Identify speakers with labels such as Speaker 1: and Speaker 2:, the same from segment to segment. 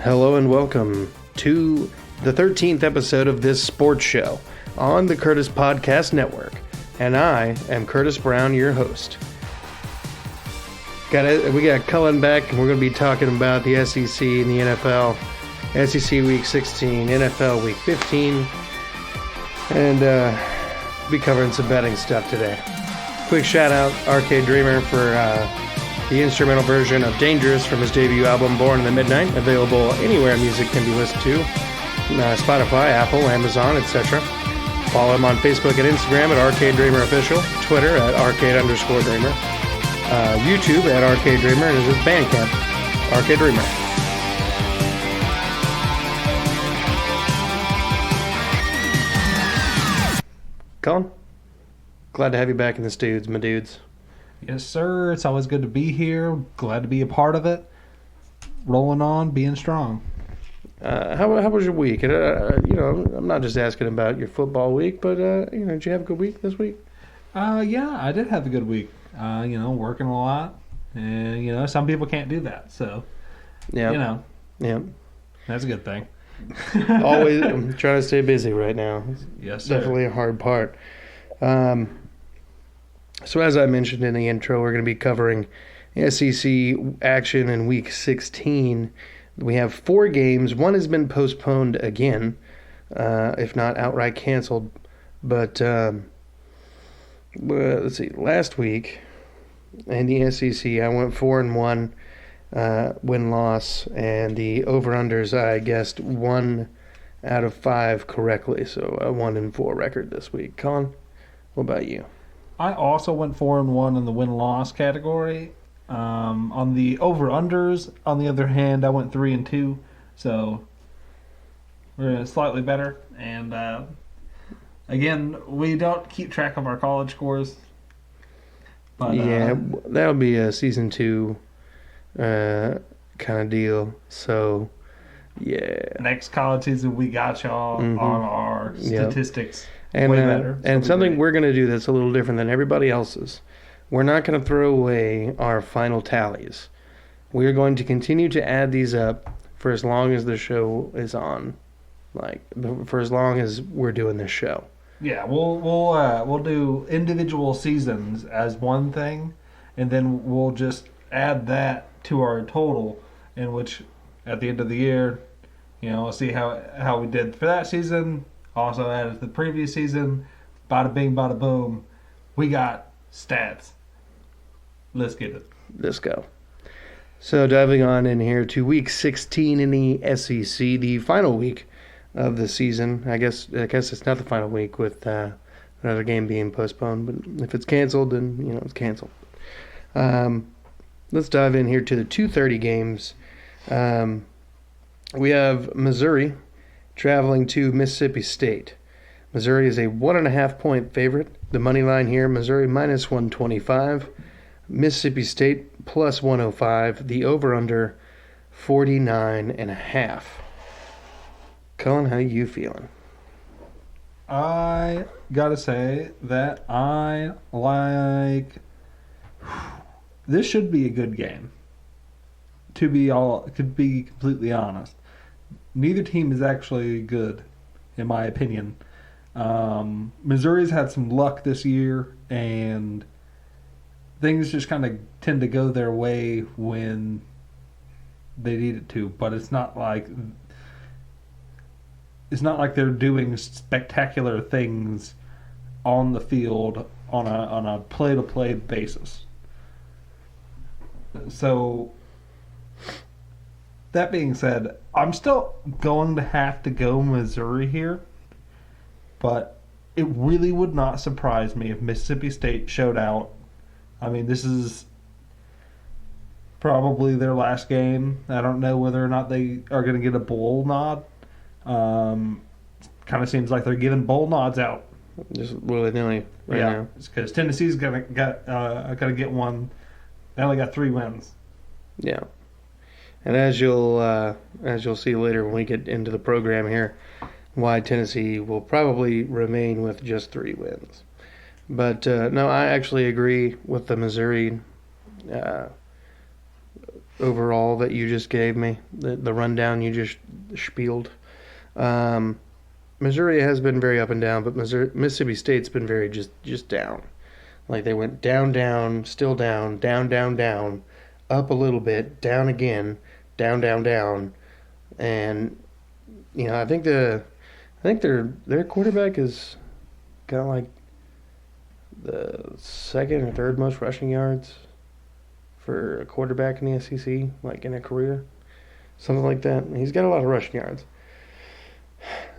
Speaker 1: Hello and welcome to the 13th episode of this sports show on the Curtis Podcast Network. And I am Curtis Brown, your host. We got Cullen back, and we're going to be talking about the SEC and the NFL. SEC Week 16, NFL Week 15, and be covering some betting stuff today. Quick shout out, Arcade Dreamer, for the instrumental version of Dangerous from his debut album Born in the Midnight, available anywhere music can be listened to, Spotify, Apple, Amazon, etc. Follow him on Facebook and Instagram at Arcade Dreamer Official, Twitter at Arcade_Dreamer, YouTube at Arcade Dreamer, and his Bandcamp, Arcade Dreamer. Colin, glad to have you back in this dudes, my dudes.
Speaker 2: Yes, sir. It's always good to be here. Glad to be a part of it. Rolling on, being strong.
Speaker 1: How was your week? And, I'm not just asking about your football week, but did you have a good week this week?
Speaker 2: Yeah, I did have a good week. Working a lot, and some people can't do that. So,
Speaker 1: Yeah.
Speaker 2: that's a good thing.
Speaker 1: Always, I'm trying to stay busy right now.
Speaker 2: Yes, sir.
Speaker 1: Definitely a hard part. So as I mentioned in the intro, we're going to be covering SEC action in Week 16. We have 4 games. One has been postponed again, if not outright canceled. But let's see. Last week in the SEC, I went 4-1 win-loss, and the over-unders I guessed 1 out of 5 correctly. So a 1-4 record this week. Colin, what about you?
Speaker 2: I also went 4-1 in the win-loss category. On the over-unders, on the other hand, I went 3-2. So we're slightly better. And again, we don't keep track of our college scores. But,
Speaker 1: yeah, that'll be a season 2 kind of deal. So, yeah.
Speaker 2: Next college season, we got y'all on our statistics.
Speaker 1: And,
Speaker 2: way better.
Speaker 1: And something we're going to do that's a little different than everybody else's. We're not going to throw away our final tallies. We're going to continue to add these up for as long as the show is on. For as long as we're doing this show.
Speaker 2: Yeah, we'll do individual seasons as one thing, and then we'll just add that to our total, in which at the end of the year, we'll see how we did for that season. Also added to the previous season. Bada bing, bada boom. We got stats. Let's get it.
Speaker 1: Let's go. So diving on in here to Week 16 in the SEC, the final week of the season. I guess it's not the final week with another game being postponed. But if it's canceled, then it's canceled. Let's dive in here to the 2:30 games. We have Missouri traveling to Mississippi State. Missouri is a 1.5 point favorite. The money line here, Missouri minus 125. Mississippi State plus 105. The over-under 49.5. Colin, how you feeling?
Speaker 2: I gotta say that I like. This should be a good game. To be completely honest. Neither team is actually good, in my opinion. Missouri's had some luck this year, and things just kind of tend to go their way when they need it to. But it's not like they're doing spectacular things on the field on a play-to-play basis. So, that being said, I'm still going to have to go Missouri here, but it really would not surprise me if Mississippi State showed out. I mean, this is probably their last game. I don't know whether or not they are going to get a bowl nod. Kind of seems like they're giving bowl nods out.
Speaker 1: Just willy-nilly right now.
Speaker 2: Because Tennessee's gonna get one. They only got 3 wins.
Speaker 1: Yeah. And as you'll see later when we get into the program here, why Tennessee will probably remain with just 3 wins. But no, I actually agree with the Missouri overall that you just gave me, the rundown you just spieled. Um, Missouri has been very up and down, but Mississippi State's been very just down. Like they went down, down, still down, down, down, down, up a little bit, down again, down, down, down, and I think their quarterback is got like the second or third most rushing yards for a quarterback in the SEC, like in a career, something like that. He's got a lot of rushing yards.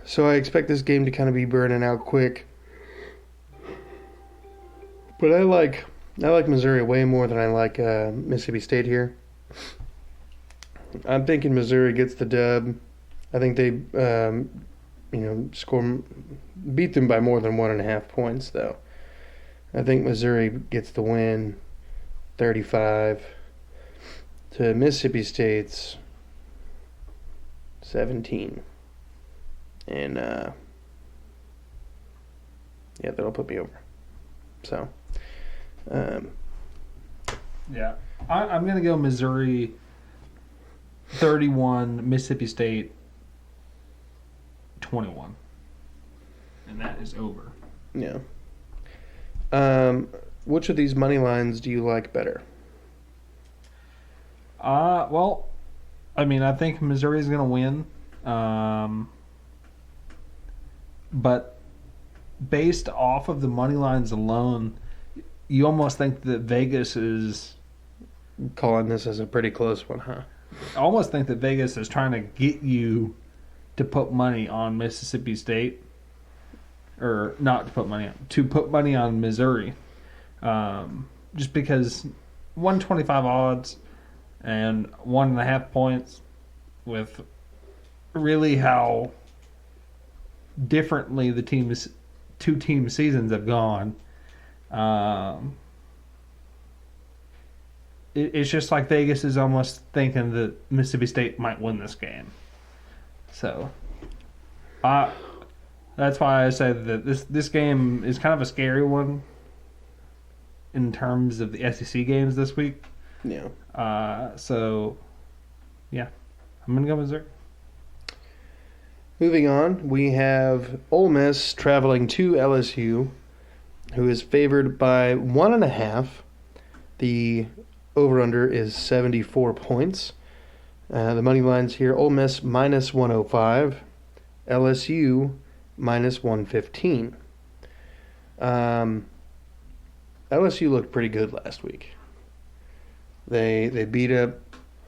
Speaker 1: So I expect this game to kind of be burning out quick. But I like Missouri way more than I like Mississippi State here. I'm thinking Missouri gets the dub. I think they beat them by more than 1.5 points though. I think Missouri gets the win, 35 to Mississippi State's 17. And that'll put me over. So,
Speaker 2: yeah, I'm going to go Missouri 31, Mississippi State 21. And that is over.
Speaker 1: Yeah. Which of these money lines do you like better?
Speaker 2: Well, I mean, I think Missouri's going to win. But based off of the money lines alone, you almost think that Vegas is
Speaker 1: Calling this as a pretty close one, huh?
Speaker 2: I almost think that Vegas is trying to get you to put money on Mississippi State, or not to put money on, to put money on Missouri, just because 125 odds and 1.5 points with really how differently the two team seasons have gone. It's just like Vegas is almost thinking that Mississippi State might win this game. So, that's why I say that this game is kind of a scary one in terms of the SEC games this week.
Speaker 1: Yeah.
Speaker 2: So, yeah, I'm going to go Missouri.
Speaker 1: Moving on, we have Ole Miss traveling to LSU, who is favored by 1.5. The over-under is 74 points. The money lines here, Ole Miss minus 105, LSU minus 115. LSU looked pretty good last week. They beat up,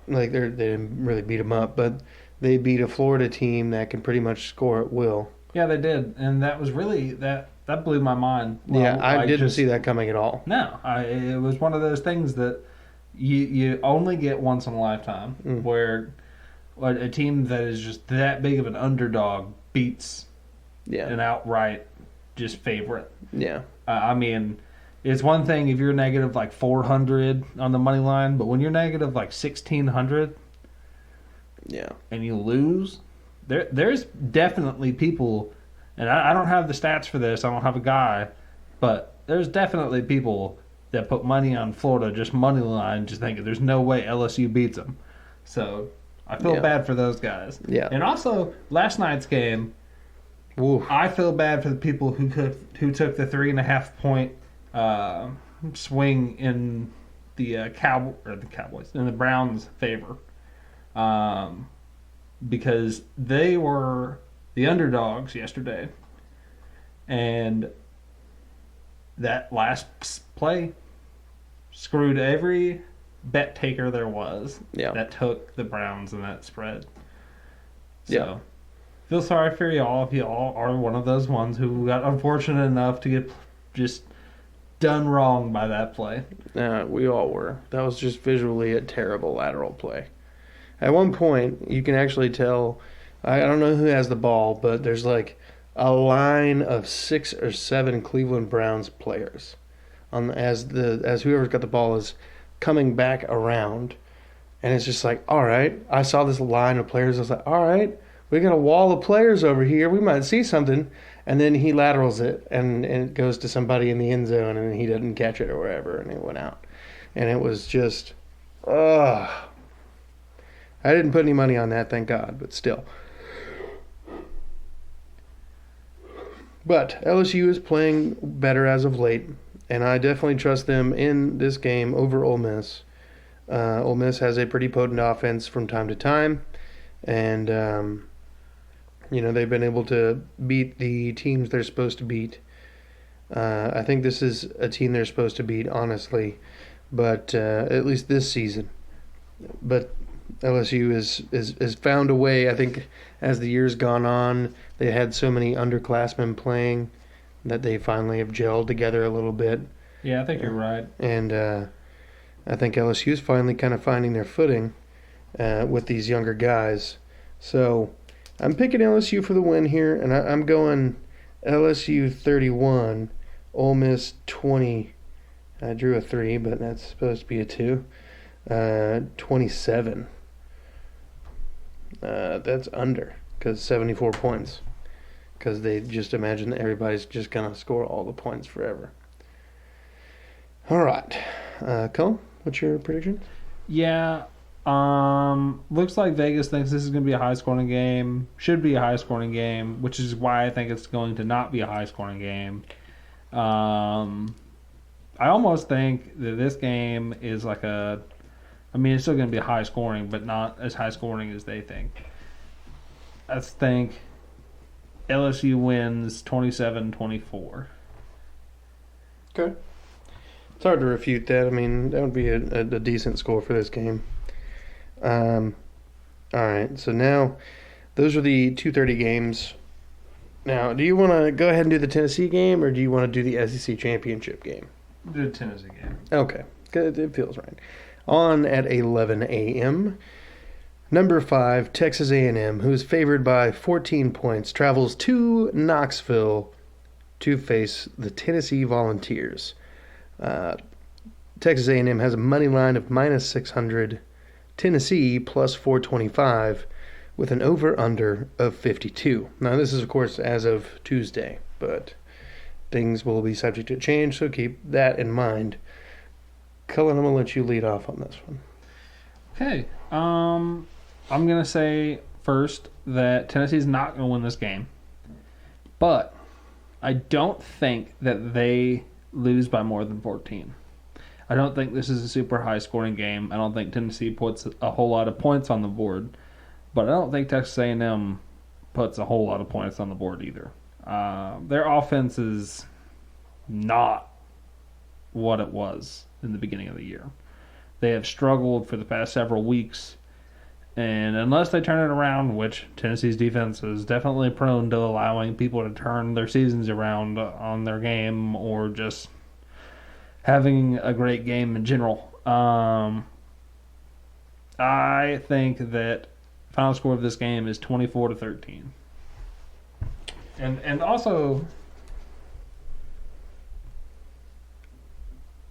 Speaker 1: like they didn't really beat them up, but they beat a Florida team that can pretty much score at will.
Speaker 2: Yeah, they did, and that was really that blew my mind.
Speaker 1: Well, yeah, I didn't see that coming at all.
Speaker 2: No, it was one of those things that you only get once in a lifetime, where a team that is just that big of an underdog beats an outright just favorite.
Speaker 1: Yeah,
Speaker 2: I mean, it's one thing if you're negative like 400 on the money line, but when you're negative like 1,600.
Speaker 1: Yeah.
Speaker 2: And you lose, there's definitely people, and I don't have the stats for this, I don't have a guy, but there's definitely people that put money on Florida, just money line, just thinking there's no way LSU beats them. So I feel bad for those guys.
Speaker 1: Yeah.
Speaker 2: And also, last night's game, I feel bad for the people who took the 3.5 point swing in the Cowboys, in the Browns' favor. Because they were the underdogs yesterday, and that last play screwed every bet taker there was that took the Browns in that spread. So, feel sorry for y'all if y'all are one of those ones who got unfortunate enough to get just done wrong by that play.
Speaker 1: We all were. That was just visually a terrible lateral play. At one point, you can actually tell, I don't know who has the ball, but there's like a line of 6 or 7 Cleveland Browns players as whoever's got the ball is coming back around. And it's just like, all right, I saw this line of players. I was like, all right, we got a wall of players over here. We might see something. And then he laterals it, and it goes to somebody in the end zone, and he doesn't catch it or wherever, and it went out. And it was just, I didn't put any money on that, thank God, but still. But LSU is playing better as of late, and I definitely trust them in this game over Ole Miss. Ole Miss has a pretty potent offense from time to time, and they've been able to beat the teams they're supposed to beat. I think this is a team they're supposed to beat, honestly, but at least this season. But LSU is found a way. I think as the years gone on, they had so many underclassmen playing that they finally have gelled together a little bit.
Speaker 2: Yeah, I think you're right.
Speaker 1: And I think LSU is finally kind of finding their footing with these younger guys. So I'm picking LSU for the win here, and I'm going LSU 31, Ole Miss 20. I drew a 3, but that's supposed to be a 2. 27. That's under, because 74 points. Because they just imagine that everybody's just going to score all the points forever. All right. Cullen, what's your prediction?
Speaker 2: Yeah. Looks like Vegas thinks this is going to be a high-scoring game. Should be a high-scoring game, which is why I think it's going to not be a high-scoring game. I almost think that this game is like a... I mean, it's still going to be high-scoring, but not as high-scoring as they think. I think LSU wins 27-24.
Speaker 1: Okay. It's hard to refute that. I mean, that would be a decent score for this game. All right, so now those are the 2:30 games. Now, do you want to go ahead and do the Tennessee game, or do you want to do the SEC championship game?
Speaker 2: Do the Tennessee game.
Speaker 1: Okay, good. It feels right. On at 11 a.m., number 5, Texas A&M, who is favored by 14 points, travels to Knoxville to face the Tennessee Volunteers. Texas A&M has a money line of minus 600. Tennessee plus 425 with an over-under of 52. Now, this is, of course, as of Tuesday, but things will be subject to change, so keep that in mind. Cullen, I'm going to let you lead off on this one.
Speaker 2: Okay. I'm going to say first that Tennessee's not going to win this game, but I don't think that they lose by more than 14. I don't think this is a super high-scoring game. I don't think Tennessee puts a whole lot of points on the board, but I don't think Texas A&M puts a whole lot of points on the board either. Their offense is not what it was in the beginning of the year. They have struggled for the past several weeks, and unless they turn it around, which Tennessee's defense is definitely prone to allowing people to turn their seasons around on their game or just having a great game in general. I think that final score of this game is 24-13. And also,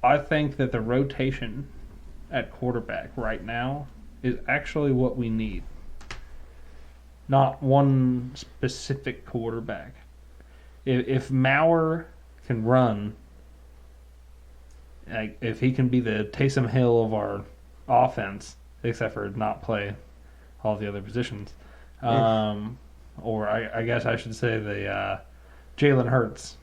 Speaker 2: I think that the rotation at quarterback right now is actually what we need. Not one specific quarterback. If Maurer can run, like, if he can be the Taysom Hill of our offense, except for not play all the other positions, or I guess I should say the Jalen Hurts.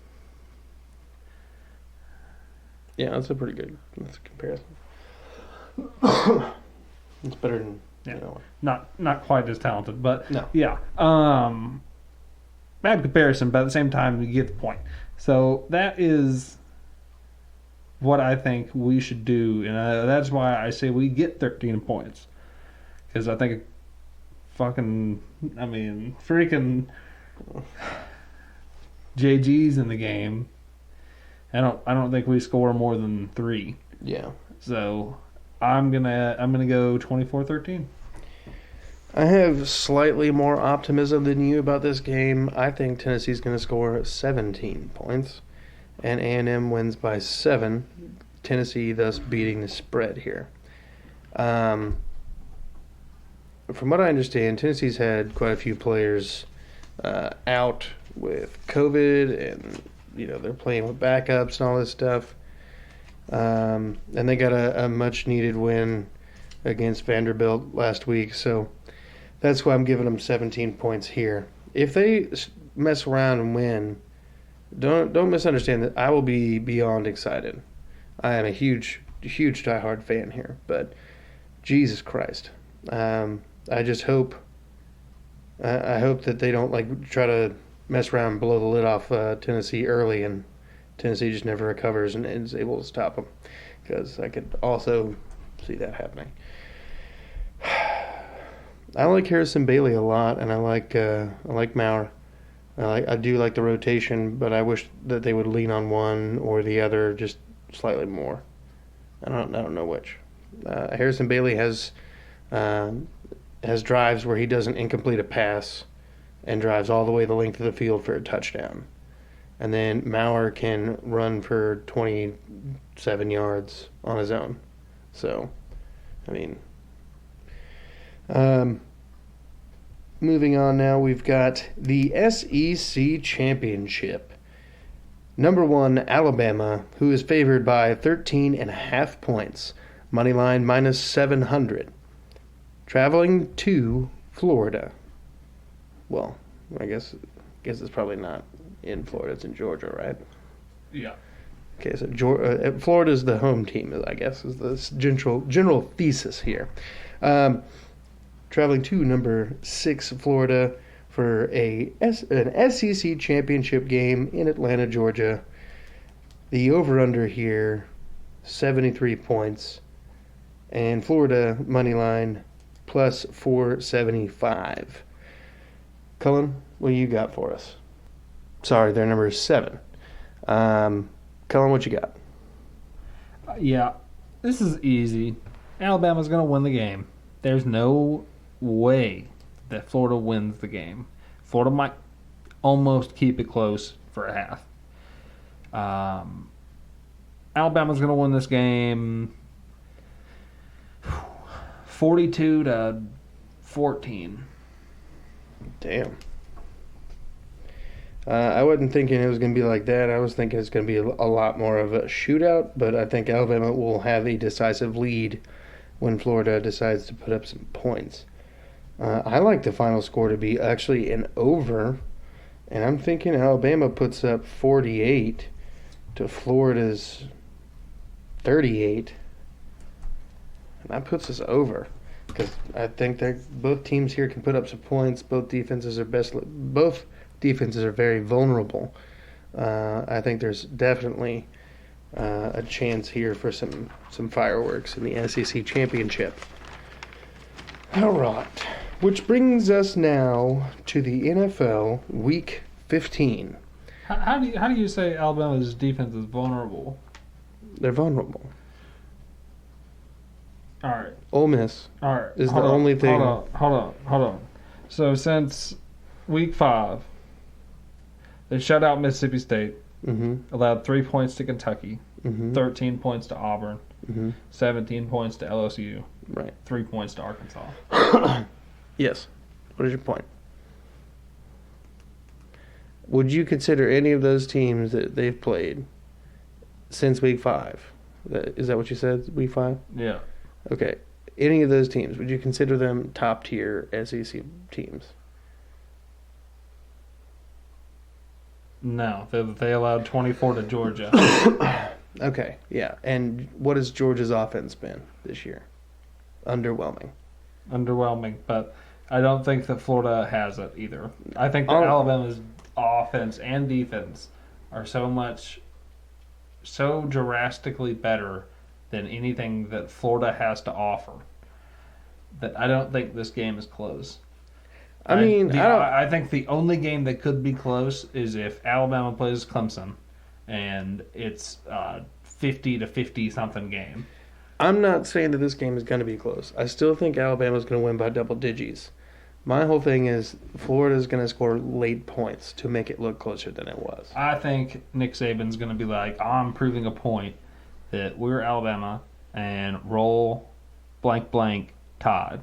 Speaker 1: Yeah, that's a pretty good comparison. It's better than
Speaker 2: Not quite as talented, but
Speaker 1: no.
Speaker 2: Yeah. Bad comparison, but at the same time you get the point. So that is what I think we should do, and that's why I say we get 13 points, because I think freaking JG's in the game. I don't think we score more than 3.
Speaker 1: Yeah.
Speaker 2: So I'm gonna go 24-13.
Speaker 1: I have slightly more optimism than you about this game. I think Tennessee's going to score 17 points, and A&M wins by 7. Tennessee thus beating the spread here. From what I understand, Tennessee's had quite a few players out with COVID, and they're playing with backups and all this stuff. And they got a much needed win against Vanderbilt last week, so that's why I'm giving them 17 points here. If they mess around and win, don't misunderstand that I will be beyond excited. I am a huge diehard fan here, but Jesus Christ, I just hope. I hope that they don't try to mess around and blow the lid off Tennessee early, and Tennessee just never recovers and is able to stop them, because I could also see that happening. I like Harrison Bailey a lot, and I like Maurer. I do like the rotation, but I wish that they would lean on one or the other just slightly more. I don't know which. Harrison Bailey has drives where he does an incomplete a pass and drives all the way the length of the field for a touchdown. And then Maurer can run for 27 yards on his own. So, I mean, moving on now, we've got the SEC Championship. Number 1, Alabama, who is favored by 13.5 points. Money line minus 700. Traveling to Florida. Well, I guess it's probably not in Florida. It's in Georgia, right?
Speaker 2: Yeah.
Speaker 1: Okay, so Florida's the home team, I guess, is the general thesis here. Traveling to number 6, Florida, for an SEC championship game in Atlanta, Georgia. The over-under here, 73 points. And Florida, money line, plus 475. Cullen, what you got for us? Sorry, their number is 7. Cullen, what you got?
Speaker 2: Yeah, this is easy. Alabama's going to win the game. There's no way that Florida wins the game. Florida might almost keep it close for a half. Alabama's going to win this game 42-14.
Speaker 1: Damn. I wasn't thinking it was going to be like that. I was thinking it's going to be a lot more of a shootout, but I think Alabama will have a decisive lead when Florida decides to put up some points. I like the final score to be actually an over, and I'm thinking Alabama puts up 48 to Florida's 38, and that puts us over, because I think that both teams here can put up some points. Both defenses are very vulnerable. I think there's definitely a chance here for some fireworks in the SEC championship. All right, which brings us now to the NFL Week 15.
Speaker 2: How do you say Alabama's defense is vulnerable?
Speaker 1: They're vulnerable.
Speaker 2: All right.
Speaker 1: Ole Miss is the only thing.
Speaker 2: Hold on. So since Week 5, they shut out Mississippi State, allowed 3 points to Kentucky, 13 points to Auburn, 17 points to LSU,
Speaker 1: right?
Speaker 2: 3 points to Arkansas.
Speaker 1: Yes. What is your point? Would you consider any of those teams that they've played since Week 5? Is that what you said, Week 5?
Speaker 2: Yeah.
Speaker 1: Okay. Any of those teams, would you consider them top-tier SEC teams?
Speaker 2: No. They allowed 24 to Georgia.
Speaker 1: Okay, yeah. And what has Georgia's offense been this year? Underwhelming,
Speaker 2: but I don't think that Florida has it either. I think that Alabama's offense and defense are so drastically better than anything that Florida has to offer that I don't think this game is close. I think the only game that could be close is if Alabama plays Clemson and it's 50-50 something game.
Speaker 1: I'm not saying that this game is going to be close. I still think Alabama's going to win by double digits. My whole thing is Florida's going to score late points to make it look closer than it was.
Speaker 2: I think Nick Saban's going to be like, I'm proving a point that we're Alabama and roll blank blank Tide.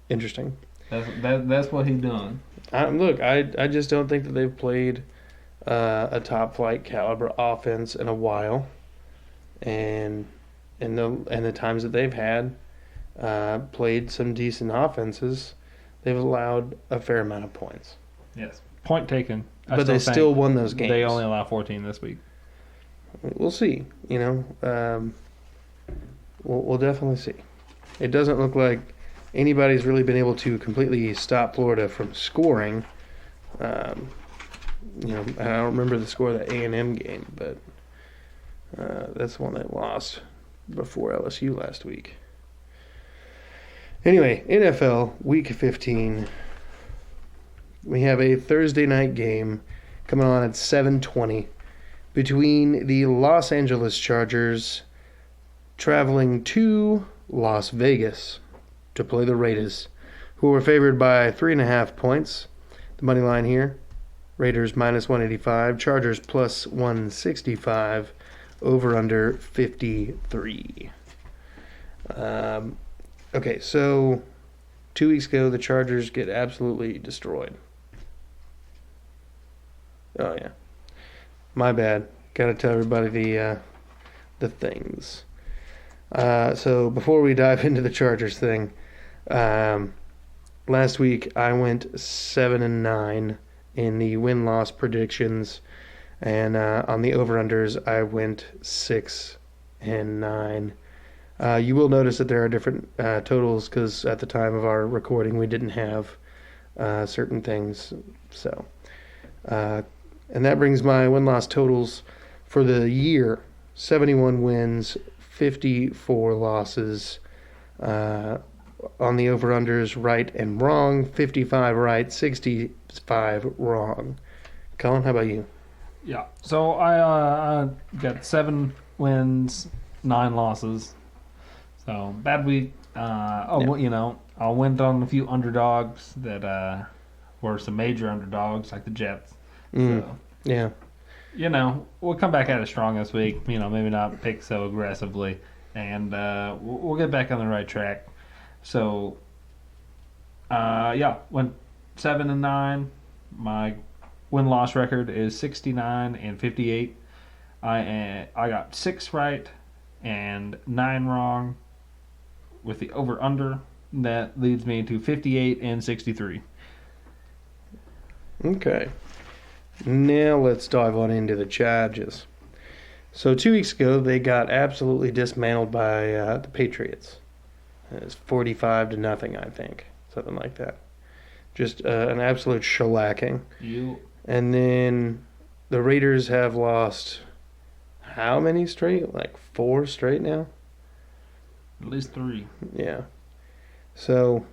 Speaker 1: Interesting.
Speaker 2: That's what he's doing.
Speaker 1: Look, I just don't think that they've played a top flight caliber offense in a while, and in the times that they've had played some decent offenses, they've allowed a fair amount of points.
Speaker 2: Yes. Point taken.
Speaker 1: But they still won those games.
Speaker 2: They only allow 14 this week.
Speaker 1: We'll see. We'll definitely see. It doesn't look like anybody's really been able to completely stop Florida from scoring. I don't remember the score of the A&M game, but that's the one they lost before LSU last week. Anyway, NFL Week 15. We have a Thursday night game coming on at 7:20 between the Los Angeles Chargers traveling to Las Vegas to play the Raiders, who were favored by 3.5 points. The money line here, Raiders minus 185, Chargers plus 165, over under 53. Okay, so 2 weeks ago, the Chargers get absolutely destroyed. Oh, yeah. My bad. Got to tell everybody the things. So before we dive into the Chargers thing, last week I went 7-9 in the win-loss predictions, and on the over-unders I went 6-9. You will notice that there are different totals because at the time of our recording we didn't have certain things. So, and that brings my win-loss totals for the year: 71 wins, 54 losses. On the over-unders, right and wrong: 55 right, 65 wrong. Colin, how about you?
Speaker 2: Yeah. So I got 7 wins, 9 losses. So bad week. I went on a few underdogs that were some major underdogs, like the Jets. So,
Speaker 1: yeah.
Speaker 2: We'll come back at it strong this week. Maybe not pick so aggressively, and we'll get back on the right track. So, went 7-9. My win-loss record is 69-58. I got 6 right and 9 wrong with the over/under. That leads me to 58-63.
Speaker 1: Okay. Now let's dive on into the Chargers. So 2 weeks ago, they got absolutely dismantled by the Patriots. It was 45-0, I think, something like that. Just an absolute shellacking. And then the Raiders have lost how many straight? Like 4 straight now?
Speaker 2: At least 3.
Speaker 1: Yeah. So,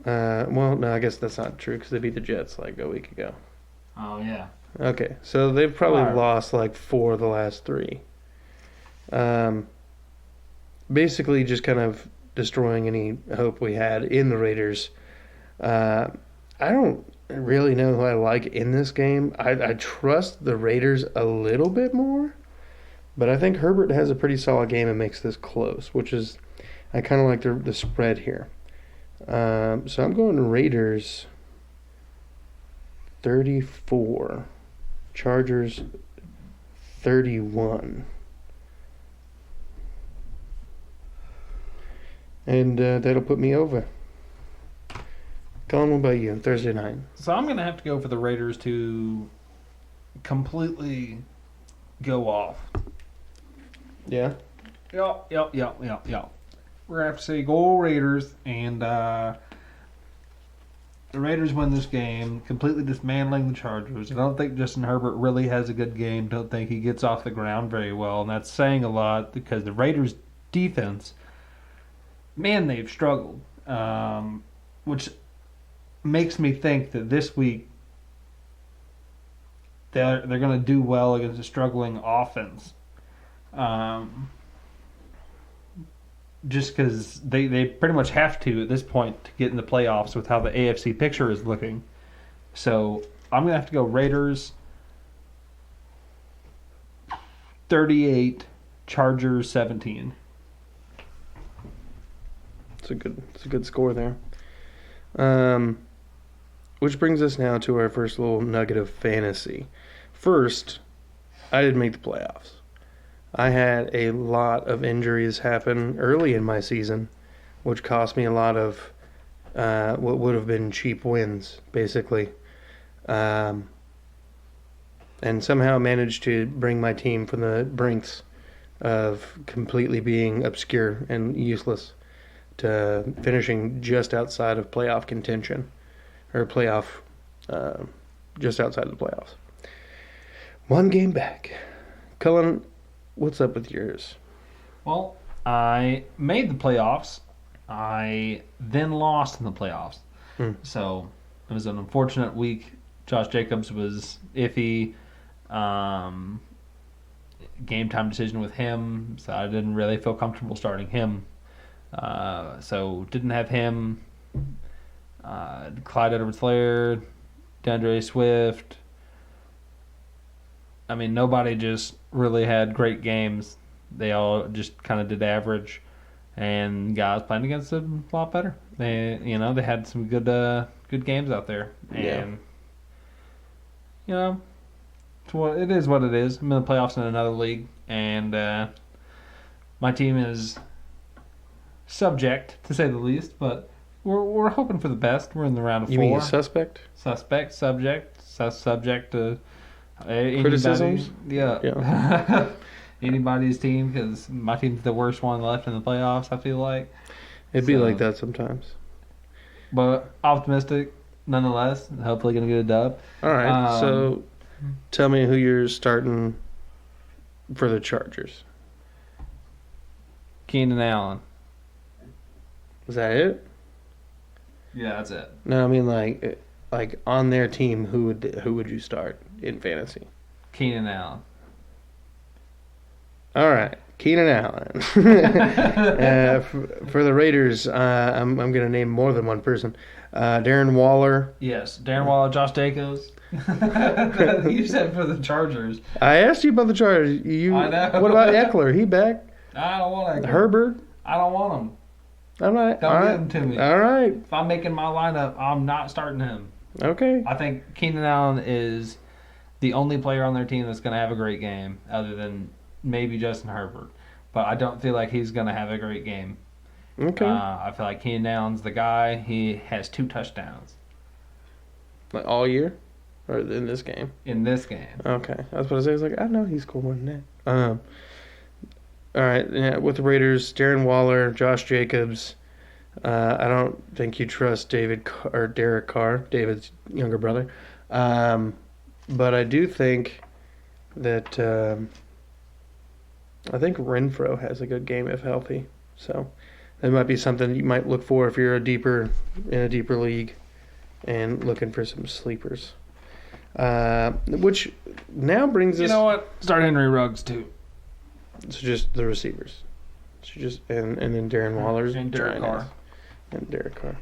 Speaker 1: no, I guess that's not true because they beat the Jets like a week ago.
Speaker 2: Oh, yeah.
Speaker 1: Okay, so they've probably lost like 4 of the last 3. Basically just kind of destroying any hope we had in the Raiders. I don't really know who I like in this game. I trust the Raiders a little bit more, but I think Herbert has a pretty solid game and makes this close, which is, I kind of like the spread here. So I'm going Raiders 34, Chargers 31. And that'll put me over. Colin, what about you on Thursday night?
Speaker 2: So I'm going to have to go for the Raiders to completely go off.
Speaker 1: Yeah?
Speaker 2: Yep. We're going to have to say go Raiders, and the Raiders win this game, completely dismantling the Chargers. I don't think Justin Herbert really has a good game. Don't think he gets off the ground very well, and that's saying a lot because the Raiders' defense, man, they've struggled, which makes me think that this week they're going to do well against a struggling offense. Just because they pretty much have to at this point to get in the playoffs with how the AFC picture is looking. So I'm going to have to go Raiders 38, Chargers 17.
Speaker 1: It's a good score there. Which brings us now to our first little nugget of fantasy. First, I didn't make the playoffs. I had a lot of injuries happen early in my season, which cost me a lot of what would have been cheap wins, basically. Um, and somehow managed to bring my team from the brinks of completely being obscure and useless to finishing just outside of playoff contention, or playoff, uh, just outside of the playoffs. One game back. Cullen, what's up with yours?
Speaker 2: Well, I made the playoffs. I then lost in the playoffs. So it was an unfortunate week. Josh Jacobs was iffy. Game time decision with him, so I didn't really feel comfortable starting him. So didn't have him. Clyde Edwards-Helaire, DeAndre Swift. I mean, nobody just really had great games. They all just kind of did average, and guys playing against them a lot better. They had some good games out there, and it is what it is. I'm in the playoffs in another league, and my team is subject, to say the least, but we're hoping for the best. We're in the round of 4.
Speaker 1: You mean suspect?
Speaker 2: Subject to
Speaker 1: Criticisms?
Speaker 2: Yeah. Anybody's team, because my team's the worst one left in the playoffs, I feel like.
Speaker 1: It'd be like that sometimes.
Speaker 2: But optimistic, nonetheless. Hopefully going to get a dub.
Speaker 1: All right, so tell me who you're starting for the Chargers.
Speaker 2: Keenan Allen.
Speaker 1: Is that it?
Speaker 2: Yeah, that's it.
Speaker 1: No, I mean like on their team, who would you start in fantasy?
Speaker 2: Keenan Allen.
Speaker 1: All right, Keenan Allen. For the Raiders, I'm going to name more than one person. Darren Waller.
Speaker 2: Yes, Darren Waller, Josh Jacobs. You said for the Chargers.
Speaker 1: I asked you about the Chargers.
Speaker 2: I know.
Speaker 1: What about Eckler? He back?
Speaker 2: I don't want Eckler.
Speaker 1: Herbert?
Speaker 2: I don't want him.
Speaker 1: All right.
Speaker 2: Don't give him to me.
Speaker 1: All right.
Speaker 2: If I'm making my lineup, I'm not starting him.
Speaker 1: Okay.
Speaker 2: I think Keenan Allen is the only player on their team that's going to have a great game, other than maybe Justin Herbert. But I don't feel like he's going to have a great game.
Speaker 1: Okay.
Speaker 2: I feel like Keenan Allen's the guy. He has 2 touchdowns.
Speaker 1: Like all year? Or in this game?
Speaker 2: In this game.
Speaker 1: Okay. I was about to say, I was like, I know he's cool more than that. All right. Yeah, with the Raiders, Darren Waller, Josh Jacobs. I don't think you trust Derek Carr, David's younger brother. But I do think that I think Renfro has a good game if healthy. So that might be something you might look for if you're in a deeper league and looking for some sleepers. Which now brings us.
Speaker 2: You know what? Start Henry Ruggs too.
Speaker 1: So just the receivers. So just and then Darren Waller's
Speaker 2: and Derek Carr.
Speaker 1: And Derek Carr.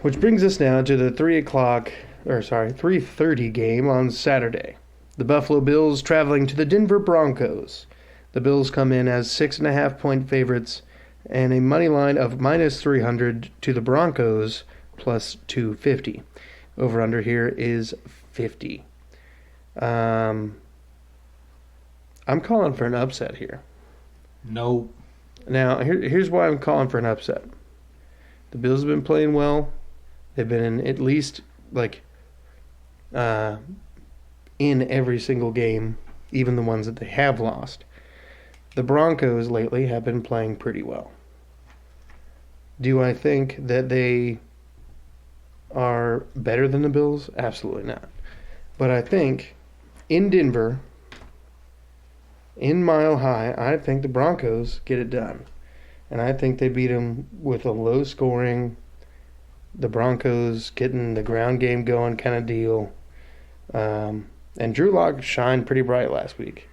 Speaker 1: Which brings us now to the 3:30 game on Saturday. The Buffalo Bills traveling to the Denver Broncos. The Bills come in as 6.5-point favorites and a money line of -300 to the Broncos plus 250. Over under here is 50. I'm calling for an upset here.
Speaker 2: Nope.
Speaker 1: Now, here's why I'm calling for an upset. The Bills have been playing well. They've been in at least, in every single game, even the ones that they have lost. The Broncos lately have been playing pretty well. Do I think that they are better than the Bills? Absolutely not. But I think in Denver, in Mile High, I think the Broncos get it done. And I think they beat them with a low scoring, the Broncos getting the ground game going kind of deal. And Drew Lock shined pretty bright last week.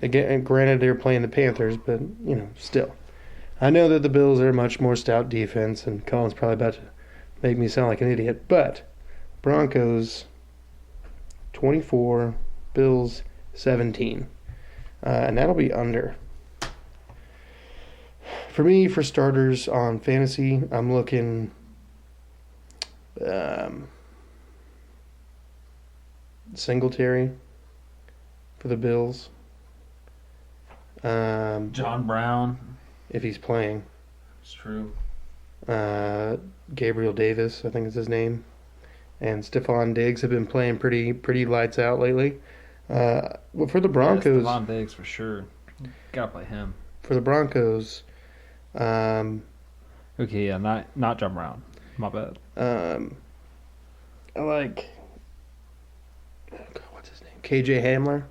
Speaker 1: Again, granted, they were playing the Panthers, but, still. I know that the Bills are a much more stout defense, and Colin's probably about to make me sound like an idiot. But Broncos 24, Bills 17. And that'll be under. For me, for starters on fantasy, I'm looking Singletary for the Bills.
Speaker 2: John Brown.
Speaker 1: if he's playing.
Speaker 2: It's true.
Speaker 1: Gabriel Davis, I think is his name, and Stephon Diggs have been playing pretty lights out lately. Well, for the Broncos,
Speaker 2: Stephon Diggs for sure. Gotta play him.
Speaker 1: for the Broncos, um,
Speaker 2: Okay, yeah, not John Brown. My bad.
Speaker 1: I like what's his name, KJ Hamler.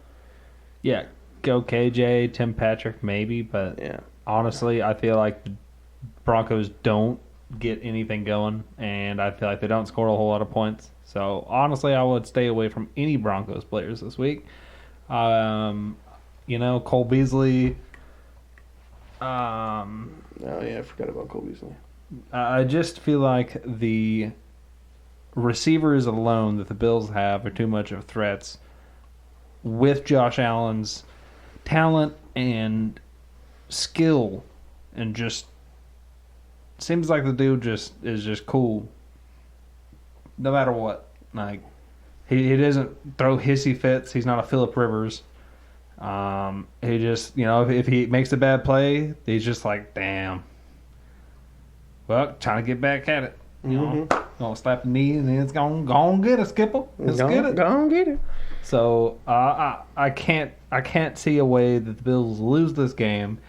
Speaker 2: Yeah, go KJ, Tim Patrick, maybe, but
Speaker 1: Yeah,
Speaker 2: honestly, I feel like the Broncos don't get anything going, and I feel like they don't score a whole lot of points. So honestly, I would stay away from any Broncos players this week. Cole Beasley.
Speaker 1: oh yeah, I forgot about Cole Beasley.
Speaker 2: I just feel like the receivers alone that the Bills have are too much of threats with Josh Allen's talent and skill, and just seems like the dude is just cool no matter what. Like he doesn't throw hissy fits. He's not a Phillip Rivers. He just, if he makes a bad play, he's just like, damn. Well, trying to get back at it. Gonna slap the knee and then it's gonna get it, Skipper. Let's get it.
Speaker 1: Go get it.
Speaker 2: So I can't see a way that the Bills lose this game.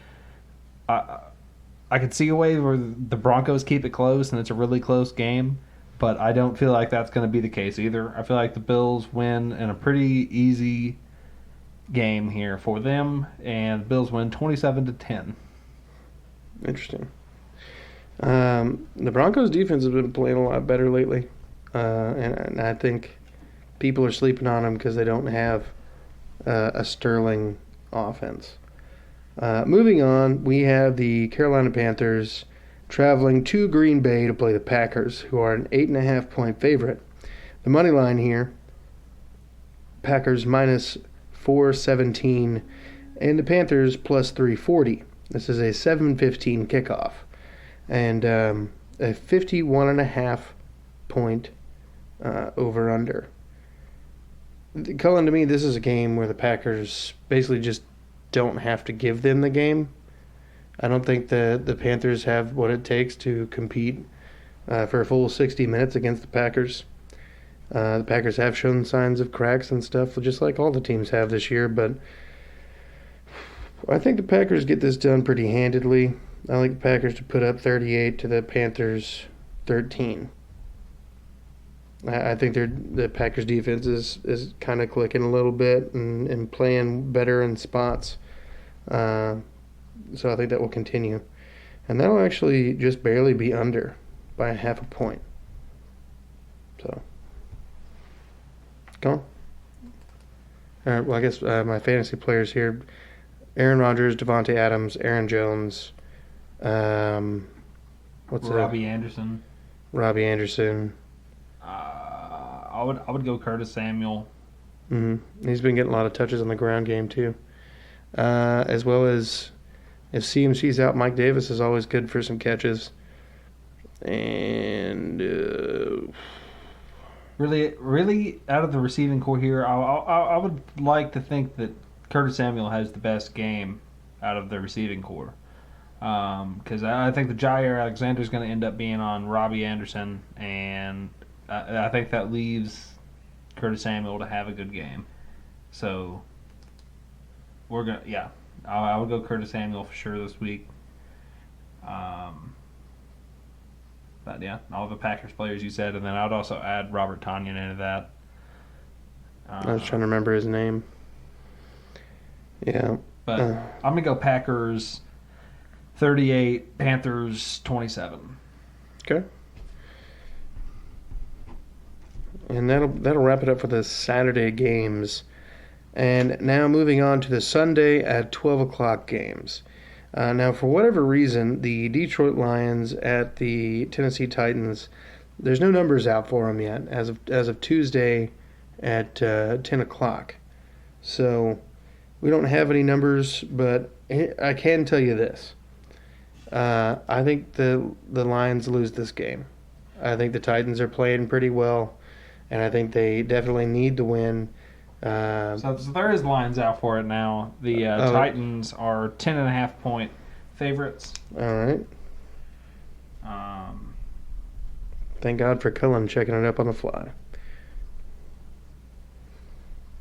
Speaker 2: I could see a way where the Broncos keep it close and it's a really close game, but I don't feel like that's going to be the case either. I feel like the Bills win in a pretty easy game here for them, and the Bills win 27-10.
Speaker 1: Interesting. The Broncos defense has been playing a lot better lately, and I think people are sleeping on them because they don't have a sterling offense. Moving on, we have the Carolina Panthers traveling to Green Bay to play the Packers, who are an 8.5-point favorite. The money line here, Packers minus 417, and the Panthers plus 340. This is a 7:15 kickoff, and a 51.5 point over under. Cullen, to me, this is a game where the Packers basically just don't have to give them the game. I don't think the Panthers have what it takes to compete for a full 60 minutes against the Packers. The Packers have shown signs of cracks and stuff, just like all the teams have this year, but I think the Packers get this done pretty handedly. I like the Packers to put up 38 to the Panthers 13. I think the Packers defense is kind of clicking a little bit and playing better in spots. So I think that will continue. And that'll actually just barely be under by 0.5 point. So, go on. All right, well, I guess my fantasy players here, Aaron Rodgers, Devontae Adams, Aaron Jones,
Speaker 2: Robbie Anderson.
Speaker 1: Robbie Anderson.
Speaker 2: I would go Curtis Samuel.
Speaker 1: He's been getting a lot of touches on the ground game too, as well as if CMC's out, Mike Davis is always good for some catches. And
Speaker 2: really, out of the receiving core here, I would like to think that Curtis Samuel has the best game out of the receiving core. Because I think the Jair Alexander is going to end up being on Robbie Anderson, and I think that leaves Curtis Samuel to have a good game. So I would go Curtis Samuel for sure this week. But yeah, all the Packers players you said, and then I'd also add Robert Tonyan into that.
Speaker 1: I was trying to remember his name. Yeah,
Speaker 2: but I'm gonna go Packers 38, Panthers 27.
Speaker 1: Okay. And that'll wrap it up for the Saturday games. And now moving on to the Sunday at 12 o'clock games. Now, for whatever reason, the Detroit Lions at the Tennessee Titans, there's no numbers out for them yet as of Tuesday at 10 o'clock. So we don't have any numbers, but I can tell you this. I think the Lions lose this game. I think the Titans are playing pretty well, and I think they definitely need to win
Speaker 2: So there is lines out for it now. The Titans are 10.5-point favorites.
Speaker 1: All right.
Speaker 2: Um,
Speaker 1: Thank God for Cullen checking it up on the fly.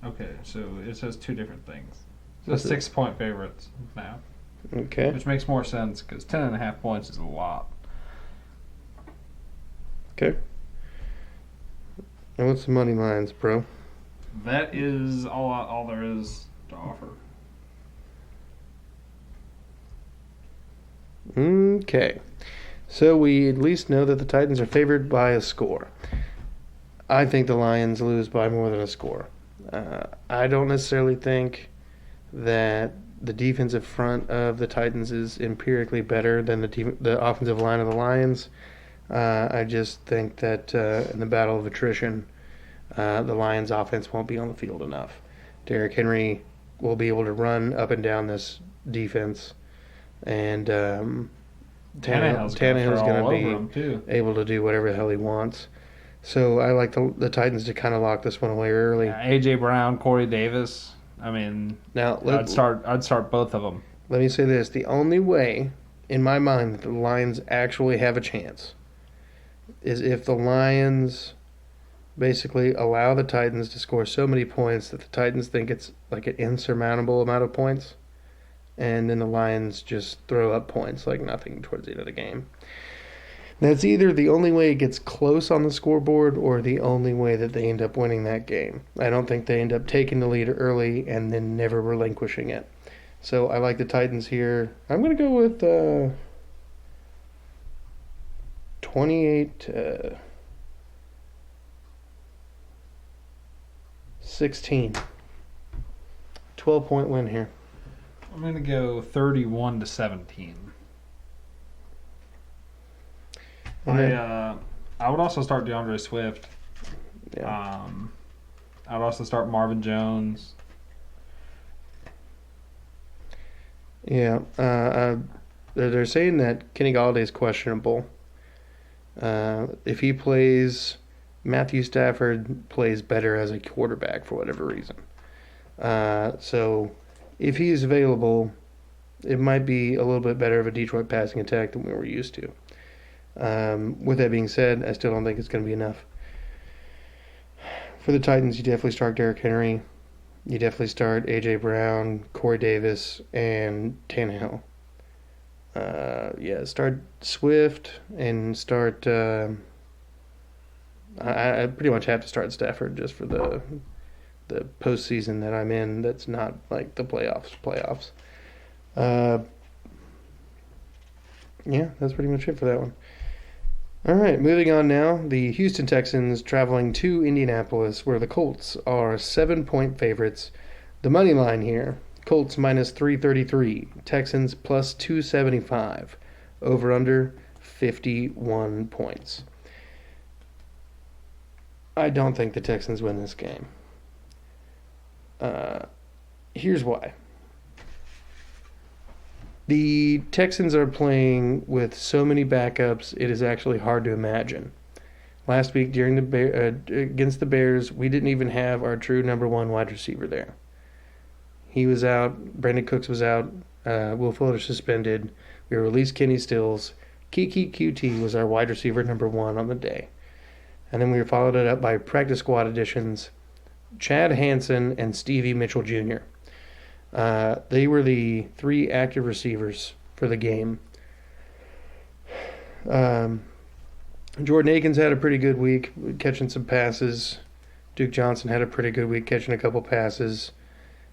Speaker 2: okay, so it says two different things. It says 6-point favorites now.
Speaker 1: Okay.
Speaker 2: Which makes more sense because 10.5 points is a lot.
Speaker 1: Okay. And what's the money lines, bro?
Speaker 2: That is all there is to offer.
Speaker 1: Okay. So we at least know that the Titans are favored by a score. I think the Lions lose by more than a score. I don't necessarily think that the defensive front of the Titans is empirically better than the offensive line of the Lions. I just think that in the battle of attrition, the Lions' offense won't be on the field enough. Derrick Henry will be able to run up and down this defense, and Tannehill's going to be able to do whatever the hell he wants. So I like the Titans to kind of lock this one away early.
Speaker 2: Yeah, A.J. Brown, Corey Davis. I mean,
Speaker 1: now
Speaker 2: I'd start both of them.
Speaker 1: Let me say this: the only way, in my mind, that the Lions actually have a chance is if the Lions basically allow the Titans to score so many points that the Titans think it's like an insurmountable amount of points, and then the Lions just throw up points like nothing towards the end of the game. That's either the only way it gets close on the scoreboard or the only way that they end up winning that game. I don't think they end up taking the lead early and then never relinquishing it. So I like the Titans here. I'm going to go with 28 16. 12-point win here.
Speaker 2: I'm going to go 31-17. I would also start DeAndre Swift.
Speaker 1: Yeah.
Speaker 2: I would also start Marvin Jones.
Speaker 1: Yeah. They're saying that Kenny Galladay is questionable. If he plays, Matthew Stafford plays better as a quarterback for whatever reason. So if he's available, it might be a little bit better of a Detroit passing attack than we were used to. With that being said, I still don't think it's going to be enough. For the Titans, you definitely start Derrick Henry. You definitely start A.J. Brown, Corey Davis, and Tannehill. Start Swift and start... I pretty much have to start Stafford just for the postseason that I'm in that's not like the playoffs. That's pretty much it for that one. All right, moving on now. The Houston Texans traveling to Indianapolis, where the Colts are 7-point favorites. The money line here, Colts minus 333, Texans plus 275, over under 51 points. I don't think the Texans win this game. Here's why. The Texans are playing with so many backups, it is actually hard to imagine. Last week during against the Bears, we didn't even have our true number one wide receiver there. He was out. Brandon Cooks was out. Will Fuller suspended. We released Kenny Stills. Kiki QT was our wide receiver number one on the day. And then we followed it up by practice squad additions, Chad Hansen and Stevie Mitchell Jr. They were the three active receivers for the game. Jordan Akins had a pretty good week catching some passes. Duke Johnson had a pretty good week catching a couple passes.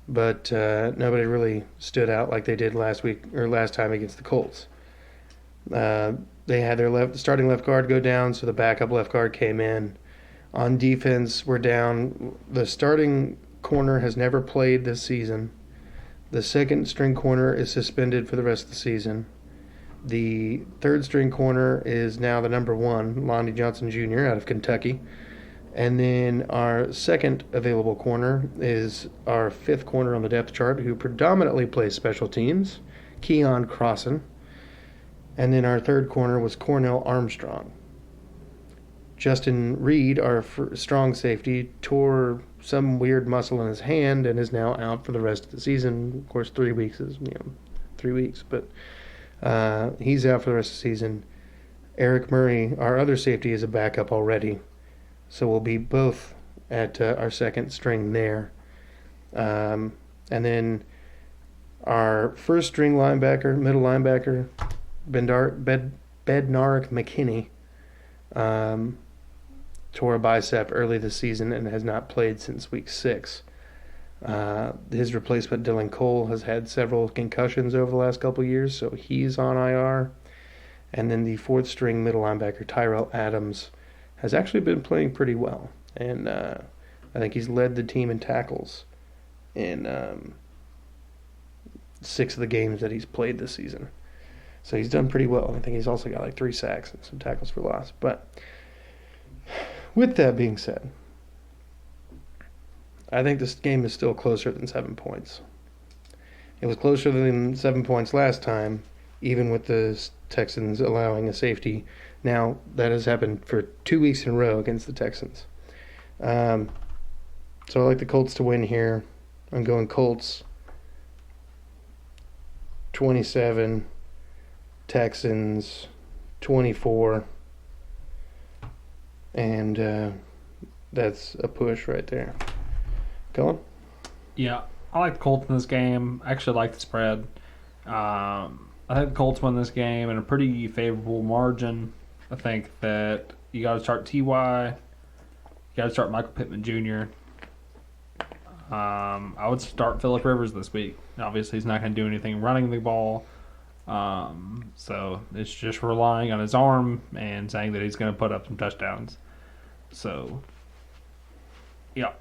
Speaker 1: But nobody really stood out like they did last time against the Colts. They had their starting left guard go down, so the backup left guard came in. On defense, we're down. The starting corner has never played this season. The second string corner is suspended for the rest of the season. The third string corner is now the number one, Lonnie Johnson Jr. out of Kentucky. And then our second available corner is our fifth corner on the depth chart, who predominantly plays special teams, Keon Crossan. And then our third corner was Cornell Armstrong. Justin Reed, our strong safety, tore some weird muscle in his hand and is now out for the rest of the season. Of course, 3 weeks is 3 weeks, but he's out for the rest of the season. Eric Murray, our other safety, is a backup already, so we'll be both at our second string there. And then our first string linebacker, middle linebacker, Bednarik McKinney, tore a bicep early this season and has not played since week 6. His replacement, Dylan Cole, has had several concussions over the last couple of years, so he's on IR. And then the fourth string middle linebacker, Tyrell Adams, has actually been playing pretty well. And I think he's led the team in tackles in 6 of the games that he's played this season. So he's done pretty well. I think he's also got like 3 sacks and some tackles for loss. But with that being said, I think this game is still closer than 7 points. It was closer than 7 points last time, even with the Texans allowing a safety. Now, that has happened for 2 weeks in a row against the Texans. So I like the Colts to win here. I'm going Colts 27, Texans 24. And that's a push right there. Colin?
Speaker 2: Yeah, I like the Colts in this game. I actually like the spread. I think the Colts win this game in a pretty favorable margin. I think that you got to start T.Y. You got to start Michael Pittman Jr. I would start Phillip Rivers this week. Obviously, he's not going to do anything running the ball. So it's just relying on his arm and saying that he's going to put up some touchdowns. So, yeah.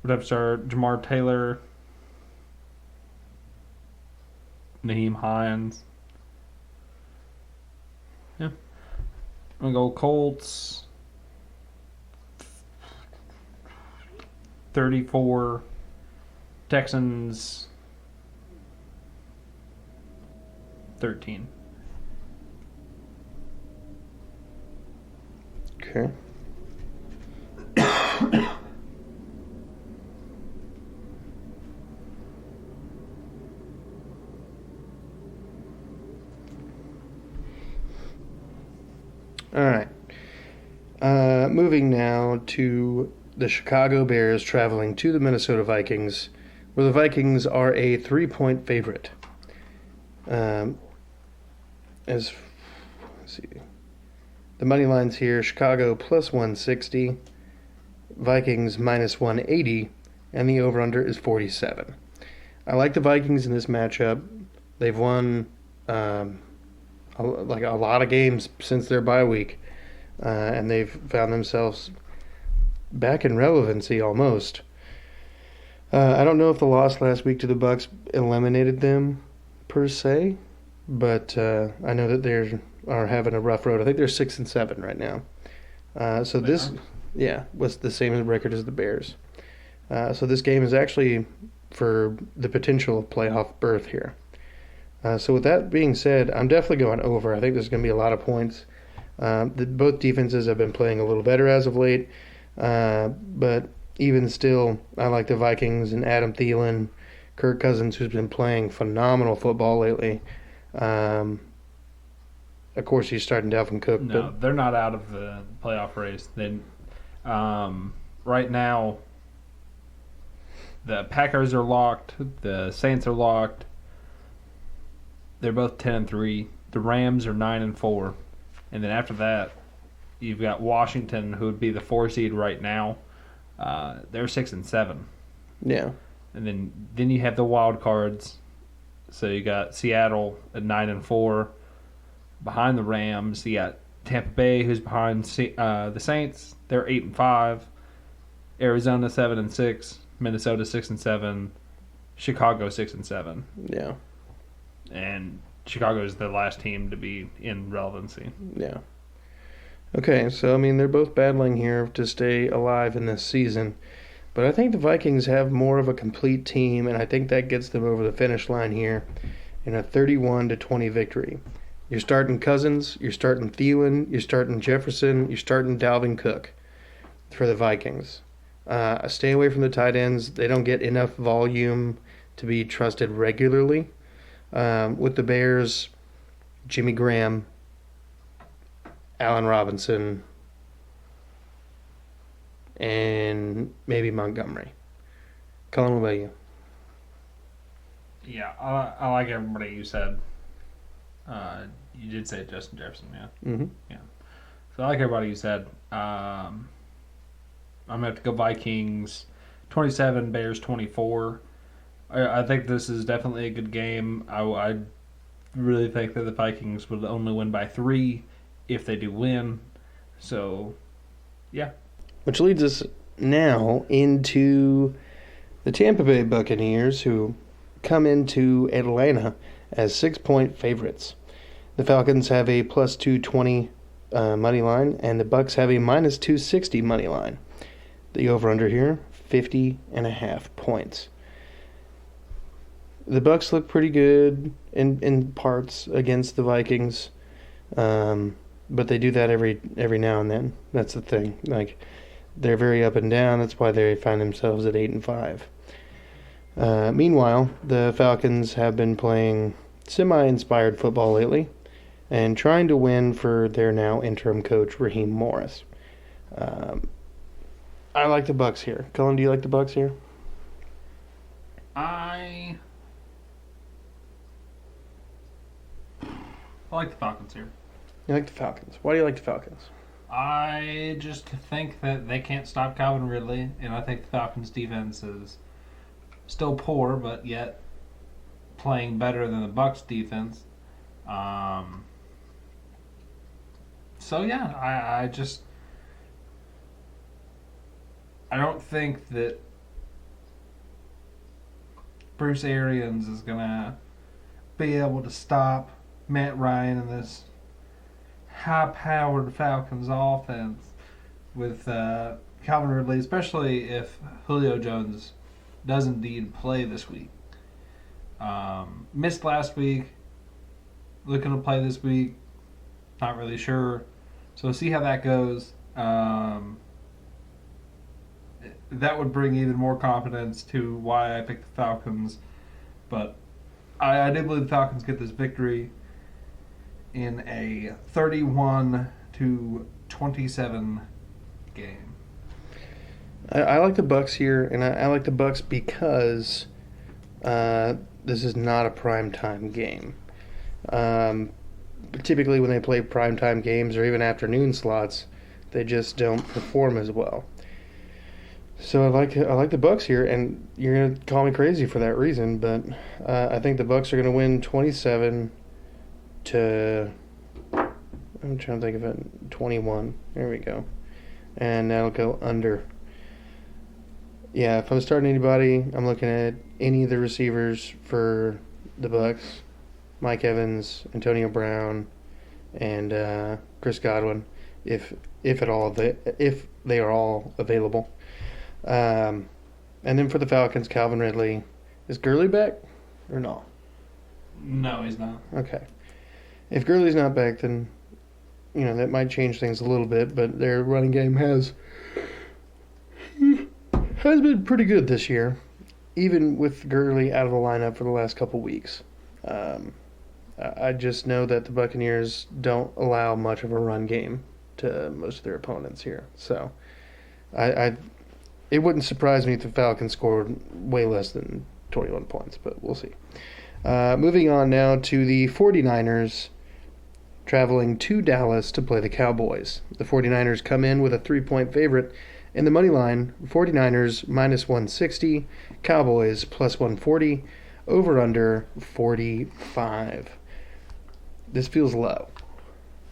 Speaker 2: Would have to start Jamar Taylor, Naheem Hines. Yeah. I'm going to go Colts 34, Texans 13.
Speaker 1: Okay. All right. Moving now to the Chicago Bears traveling to the Minnesota Vikings, where the Vikings are a 3-point favorite. Let's see. The money line's here: Chicago plus 160, Vikings minus 180, and the over/under is 47. I like the Vikings in this matchup. They've won a lot of games since their bye week, and they've found themselves back in relevancy almost. I don't know if the loss last week to the Bucs eliminated them per se, but I know that they are having a rough road. I think they're 6-7 right now. So this, was the same record as the Bears. So this game is actually for the potential playoff berth here. So with that being said, I'm definitely going over. I think there's going to be a lot of points. Both defenses have been playing a little better as of late, but even still, I like the Vikings and Adam Thielen, Kirk Cousins, who's been playing phenomenal football lately. Of course, he's starting Dalvin Cook.
Speaker 2: No, they're not out of the playoff race. Then, right now, the Packers are locked. The Saints are locked. They're both 10-3. The Rams are 9-4, and then after that, you've got Washington, who would be the 4 seed right now. They're 6-7.
Speaker 1: Yeah.
Speaker 2: And then you have the wild cards. So you got Seattle at 9-4. Behind the Rams, you got Tampa Bay, who's behind the Saints. They're 8-5. Arizona 7-6. Minnesota 6-7. Chicago 6-7.
Speaker 1: Yeah.
Speaker 2: And Chicago is the last team to be in relevancy.
Speaker 1: Yeah. Okay, so I mean they're both battling here to stay alive in this season, but I think the Vikings have more of a complete team, and I think that gets them over the finish line here in a 31-20 victory. You're starting Cousins, you're starting Thielen, you're starting Jefferson, you're starting Dalvin Cook for the Vikings. Stay away from the tight ends. They don't get enough volume to be trusted regularly. With the Bears, Jimmy Graham, Allen Robinson, and maybe Montgomery. Colin, what about you?
Speaker 2: Yeah, I like everybody you said. You did say Justin Jefferson, yeah.
Speaker 1: Mm-hmm.
Speaker 2: Yeah. So I like everybody you said. I'm going to have to go Vikings 27, Bears 24. I think this is definitely a good game. I really think that the Vikings would only win by 3 if they do win. So, yeah.
Speaker 1: Which leads us now into the Tampa Bay Buccaneers, who come into Atlanta as 6-point favorites. The Falcons have a plus 220 money line, and the Bucks have a minus 260 money line. The over-under here, 50.5 points. The Bucks look pretty good in parts against the Vikings, but they do that every now and then. That's the thing. Like, they're very up and down. That's why they find themselves at 8-5. Meanwhile, the Falcons have been playing semi-inspired football lately and trying to win for their now interim coach, Raheem Morris. I like the Bucks here. Cullen, do you like the Bucks here?
Speaker 2: I like the Falcons here.
Speaker 1: You like the Falcons. Why do you like the Falcons?
Speaker 2: I just think that they can't stop Calvin Ridley, and I think the Falcons' defense is still poor, but yet playing better than the Bucks' defense. So yeah, I don't think that Bruce Arians is gonna be able to stop Matt Ryan in this high-powered Falcons offense with Calvin Ridley, especially if Julio Jones does indeed play this week. Missed last week, looking to play this week, not really sure. So see how that goes. That would bring even more confidence to why I picked the Falcons. But I do believe the Falcons get this victory in a 31-27 game.
Speaker 1: I like the Bucks here, and I like the Bucks because this is not a primetime game. Typically, when they play primetime games or even afternoon slots, they just don't perform as well. So I like the Bucks here, and you're gonna call me crazy for that reason, but I think the Bucks are gonna win 27 to. I'm trying to think of it. 21. There we go, and that'll go under. Yeah, if I'm starting anybody, I'm looking at any of the receivers for the Bucks: Mike Evans, Antonio Brown, and Chris Godwin, if they are all available. And then for the Falcons, Calvin Ridley. Is Gurley back or no?
Speaker 2: No, he's not.
Speaker 1: Okay. If Gurley's not back, then that might change things a little bit. But their running game has been pretty good this year, even with Gurley out of the lineup for the last couple weeks. I just know that the Buccaneers don't allow much of a run game to most of their opponents here. So, it wouldn't surprise me if the Falcons scored way less than 21 points, but we'll see. Moving on now to the 49ers traveling to Dallas to play the Cowboys. The 49ers come in with a 3-point favorite. In the money line, 49ers minus 160, Cowboys plus 140, over under 45. This feels low.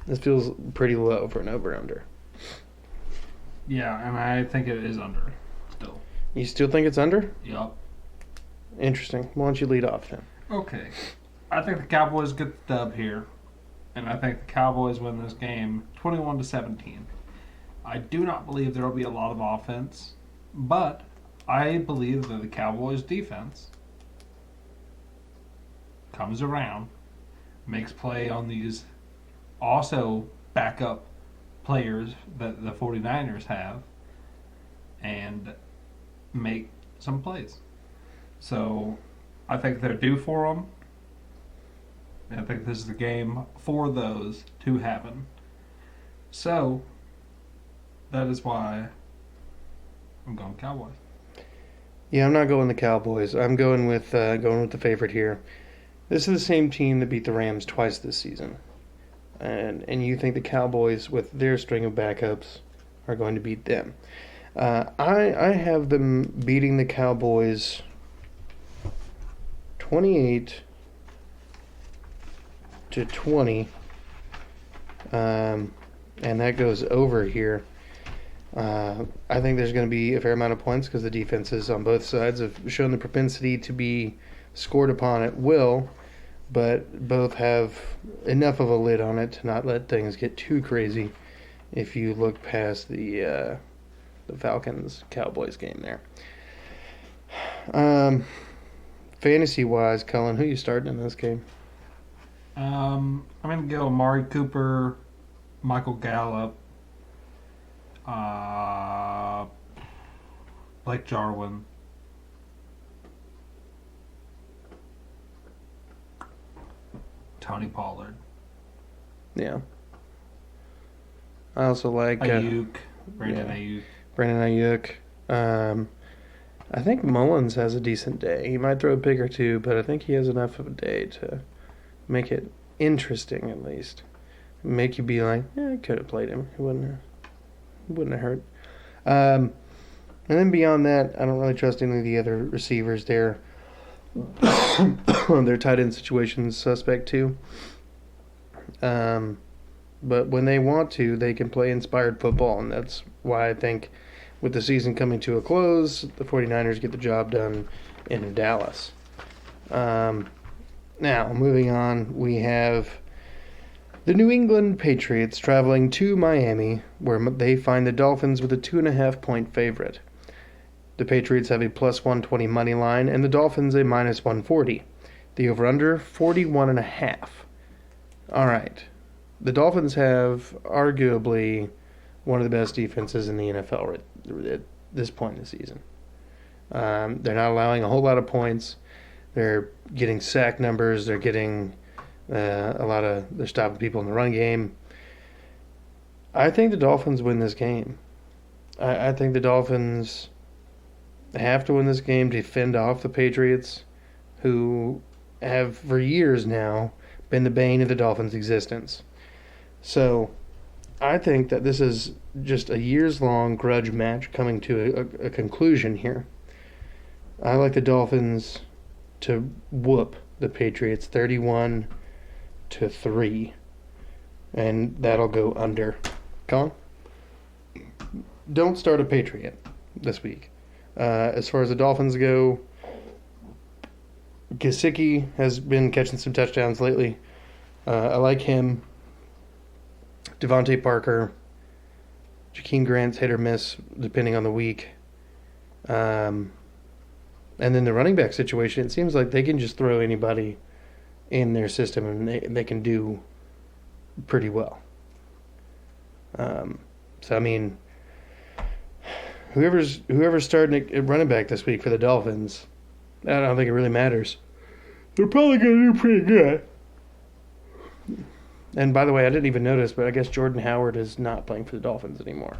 Speaker 1: This feels pretty low for an over-under.
Speaker 2: Yeah, and I think it is under still.
Speaker 1: You still think it's under?
Speaker 2: Yup.
Speaker 1: Interesting. Why don't you lead off then?
Speaker 2: Okay. I think the Cowboys get the dub here, and I think the Cowboys win this game 21-17. I do not believe there will be a lot of offense, but I believe that the Cowboys' defense comes around makes play on these also backup players that the 49ers have and make some plays. So I think they're due for them. I think this is the game for those to happen. So that is why I'm going Cowboys.
Speaker 1: Yeah, I'm not going the Cowboys. I'm going with the favorite here. This is the same team that beat the Rams twice this season, and you think the Cowboys, with their string of backups, are going to beat them. I have them beating the Cowboys 28-20, and that goes over here. I think there's going to be a fair amount of points because the defenses on both sides have shown the propensity to be scored upon at will, but both have enough of a lid on it to not let things get too crazy if you look past the Falcons-Cowboys game there. Fantasy-wise, Cullen, who you starting in this game?
Speaker 2: I'm going to go Amari Cooper, Michael Gallup, Blake Jarwin, Tony Pollard.
Speaker 1: Yeah. I also like
Speaker 2: Ayuk, Brandon Ayuk.
Speaker 1: Brandon Ayuk. I think Mullins has a decent day. He might throw a pick or two, but I think he has enough of a day to make it interesting, at least. Make you be like, I could have played him. It wouldn't have hurt. And then beyond that, I don't really trust any of the other receivers there. Their tight end situation's suspect too. But when they want to, they can play inspired football, and that's why I think with the season coming to a close, the 49ers get the job done in Dallas. Now, moving on, we have the New England Patriots traveling to Miami, where they find the Dolphins with a 2.5-point favorite. The Patriots have a plus 120 money line, and the Dolphins a minus 140. The over-under, 41.5. All right. The Dolphins have arguably one of the best defenses in the NFL at this point in the season. They're not allowing a whole lot of points. They're getting sack numbers. They're getting they're stopping people in the run game. I think the Dolphins win this game. I think the Dolphins have to win this game to fend off the Patriots, who have for years now been the bane of the Dolphins' existence. So I think that this is just a years-long grudge match coming to a conclusion here. I like the Dolphins to whoop the Patriots 31-3, and that'll go under. Colin? Don't start a Patriot this week. As far as the Dolphins go, Gesicki has been catching some touchdowns lately. I like him. Devontae Parker, Jakeem Grant's hit or miss depending on the week. And then the running back situation, it seems like they can just throw anybody in their system and they can do pretty well. So, I mean, whoever's starting at running back this week for the Dolphins, I don't think it really matters. They're probably going to do pretty good. And by the way, I didn't even notice, but I guess Jordan Howard is not playing for the Dolphins anymore.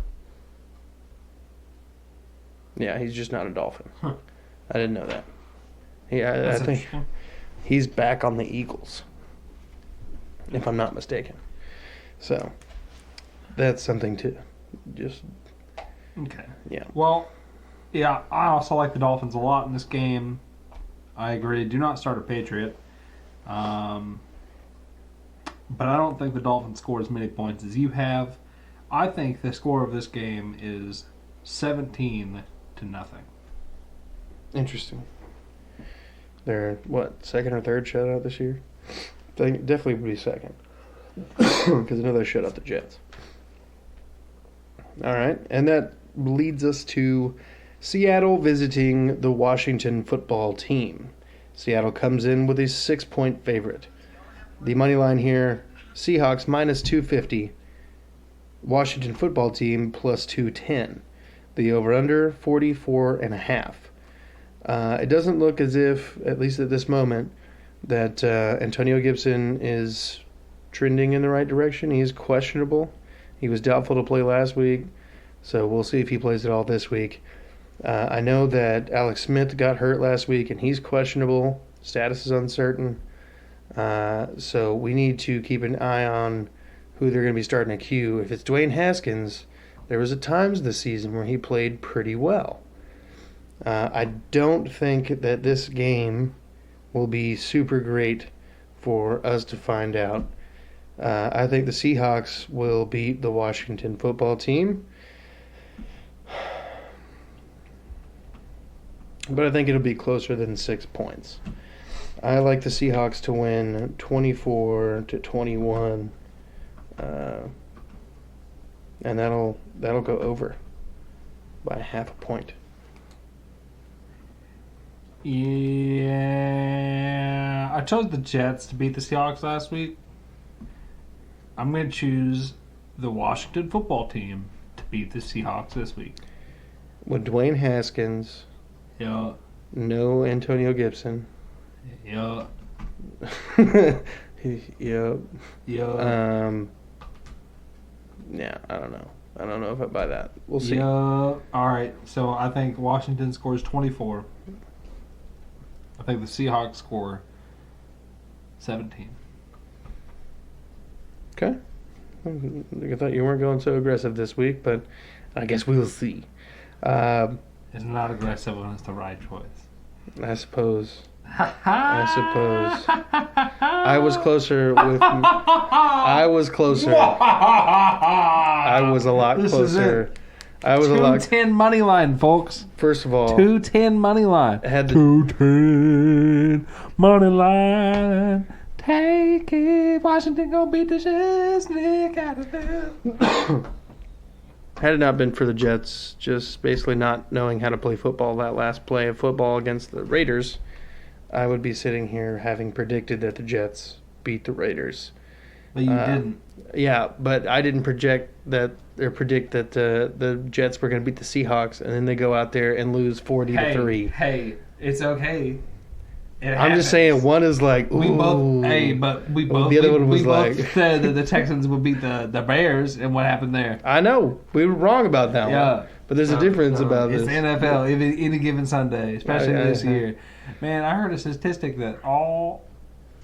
Speaker 1: Yeah, he's just not a Dolphin.
Speaker 2: Huh.
Speaker 1: I didn't know that. I think he's back on the Eagles, if I'm not mistaken. So that's something to just.
Speaker 2: Okay.
Speaker 1: Yeah.
Speaker 2: Well, yeah, I also like the Dolphins a lot in this game. I agree. Do not start a Patriot. But I don't think the Dolphins score as many points as you have. I think the score of this game is 17-0.
Speaker 1: Interesting. They're, second or third shutout this year? I think definitely would be second. Because I know they shut out the Jets. All right. And that leads us to Seattle visiting the Washington football team. Seattle comes in with a 6-point favorite. The money line here, Seahawks minus 250. Washington football team plus 210. The over-under, 44.5. It doesn't look as if, at least at this moment, that Antonio Gibson is trending in the right direction. He's questionable. He was doubtful to play last week, so we'll see if he plays at all this week. I know that Alex Smith got hurt last week, and he's questionable. Status is uncertain. So we need to keep an eye on who they're going to be starting at Q. If it's Dwayne Haskins, there was at times this season where he played pretty well. I don't think that this game will be super great for us to find out. I think the Seahawks will beat the Washington football team. But I think it'll be closer than 6 points. I like the Seahawks to win 24-21. And that'll go over by half a point.
Speaker 2: Yeah, I chose the Jets to beat the Seahawks last week. I'm going to choose the Washington football team to beat the Seahawks this week.
Speaker 1: With Dwayne Haskins,
Speaker 2: Yeah.
Speaker 1: no Antonio Gibson.
Speaker 2: Yeah.
Speaker 1: Yep.
Speaker 2: Yeah.
Speaker 1: Yeah, I don't know. I don't know if I buy that. We'll see.
Speaker 2: Yeah. All right. So I think Washington scores 24. I think the Seahawks score 17.
Speaker 1: Okay. I thought you weren't going so aggressive this week, but I guess we'll see.
Speaker 2: It's not aggressive when it's the right choice.
Speaker 1: I suppose. I was closer with. I was closer. I was a lot closer. I was a lot.
Speaker 2: 210 money line, folks.
Speaker 1: First of all,
Speaker 2: 210 money line.
Speaker 1: had the
Speaker 2: 210 money line. Take it. Washington gonna beat the Snick out of them.
Speaker 1: Had it not been for the Jets just basically not knowing how to play football, that last play of football against the Raiders, I would be sitting here having predicted that the Jets beat the Raiders.
Speaker 2: But you didn't.
Speaker 1: Yeah, but I didn't predict that the Jets were going to beat the Seahawks, and then they go out there and lose 40-3.
Speaker 2: Hey, it's okay.
Speaker 1: I'm just saying, one is like, ooh.
Speaker 2: We both
Speaker 1: the other one was like,
Speaker 2: said that the Texans would beat the Bears, and what happened there?
Speaker 1: I know we were wrong about that one. But there's a difference about
Speaker 2: it's
Speaker 1: this.
Speaker 2: It's NFL, any given Sunday, especially this year. Man, I heard a statistic that all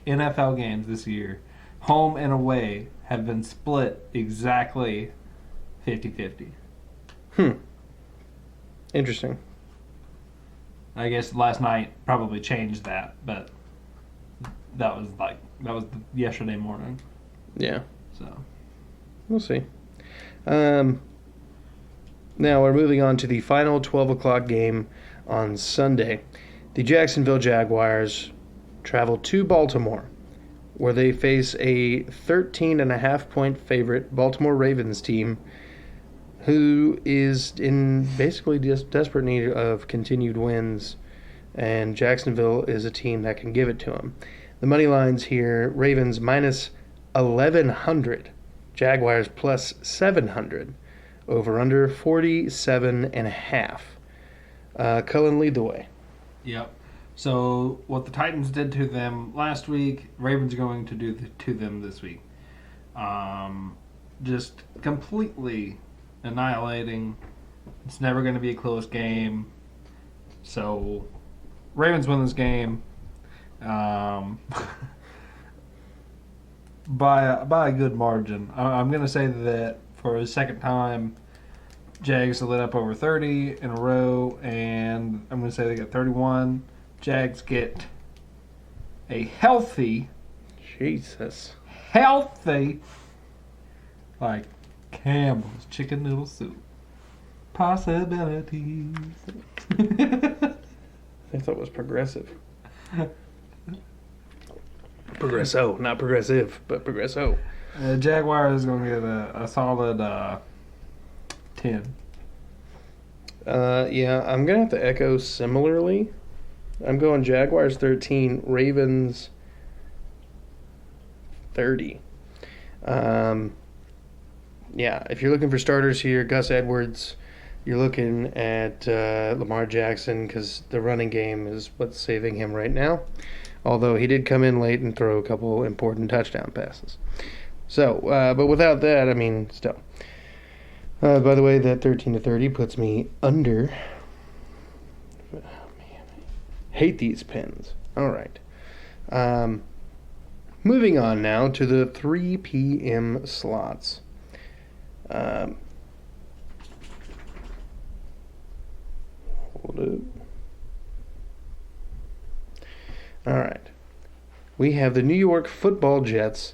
Speaker 2: NFL games this year, home and away, have been split exactly 50-50.
Speaker 1: Interesting.
Speaker 2: I guess last night probably changed that, but that was yesterday morning.
Speaker 1: Yeah.
Speaker 2: So
Speaker 1: we'll see. Now we're moving on to the final 12 o'clock game on Sunday. The Jacksonville Jaguars travel to Baltimore, where they face a 13.5-point favorite Baltimore Ravens team who is in basically just desperate need of continued wins, and Jacksonville is a team that can give it to them. The money lines here, Ravens minus 1,100, Jaguars plus 700, over under 47.5. Cullen, lead the way.
Speaker 2: Yep. So what the Titans did to them last week, Ravens are going to do to them this week. Just completely annihilating. It's never going to be a close game. So Ravens win this game by a good margin. I'm going to say that for a second time, Jags lit up over 30 in a row, and I'm going to say they get 31. Jags get a healthy, like Campbell's chicken noodle soup. Possibilities.
Speaker 1: I thought it was progressive. Progresso, not progressive, but progresso.
Speaker 2: Jaguars is going to get a solid 10.
Speaker 1: Yeah, I'm going to have to echo similarly. I'm going Jaguars 13, Ravens 30. Yeah, if you're looking for starters here, Gus Edwards, you're looking at Lamar Jackson because the running game is what's saving him right now. Although he did come in late and throw a couple important touchdown passes. So, but without that, I mean, still. By the way, that 13 to 30 puts me under. Oh, man. Hate these pins. All right. Moving on now to the 3 p.m. slots. Hold it. All right. We have the New York Football Jets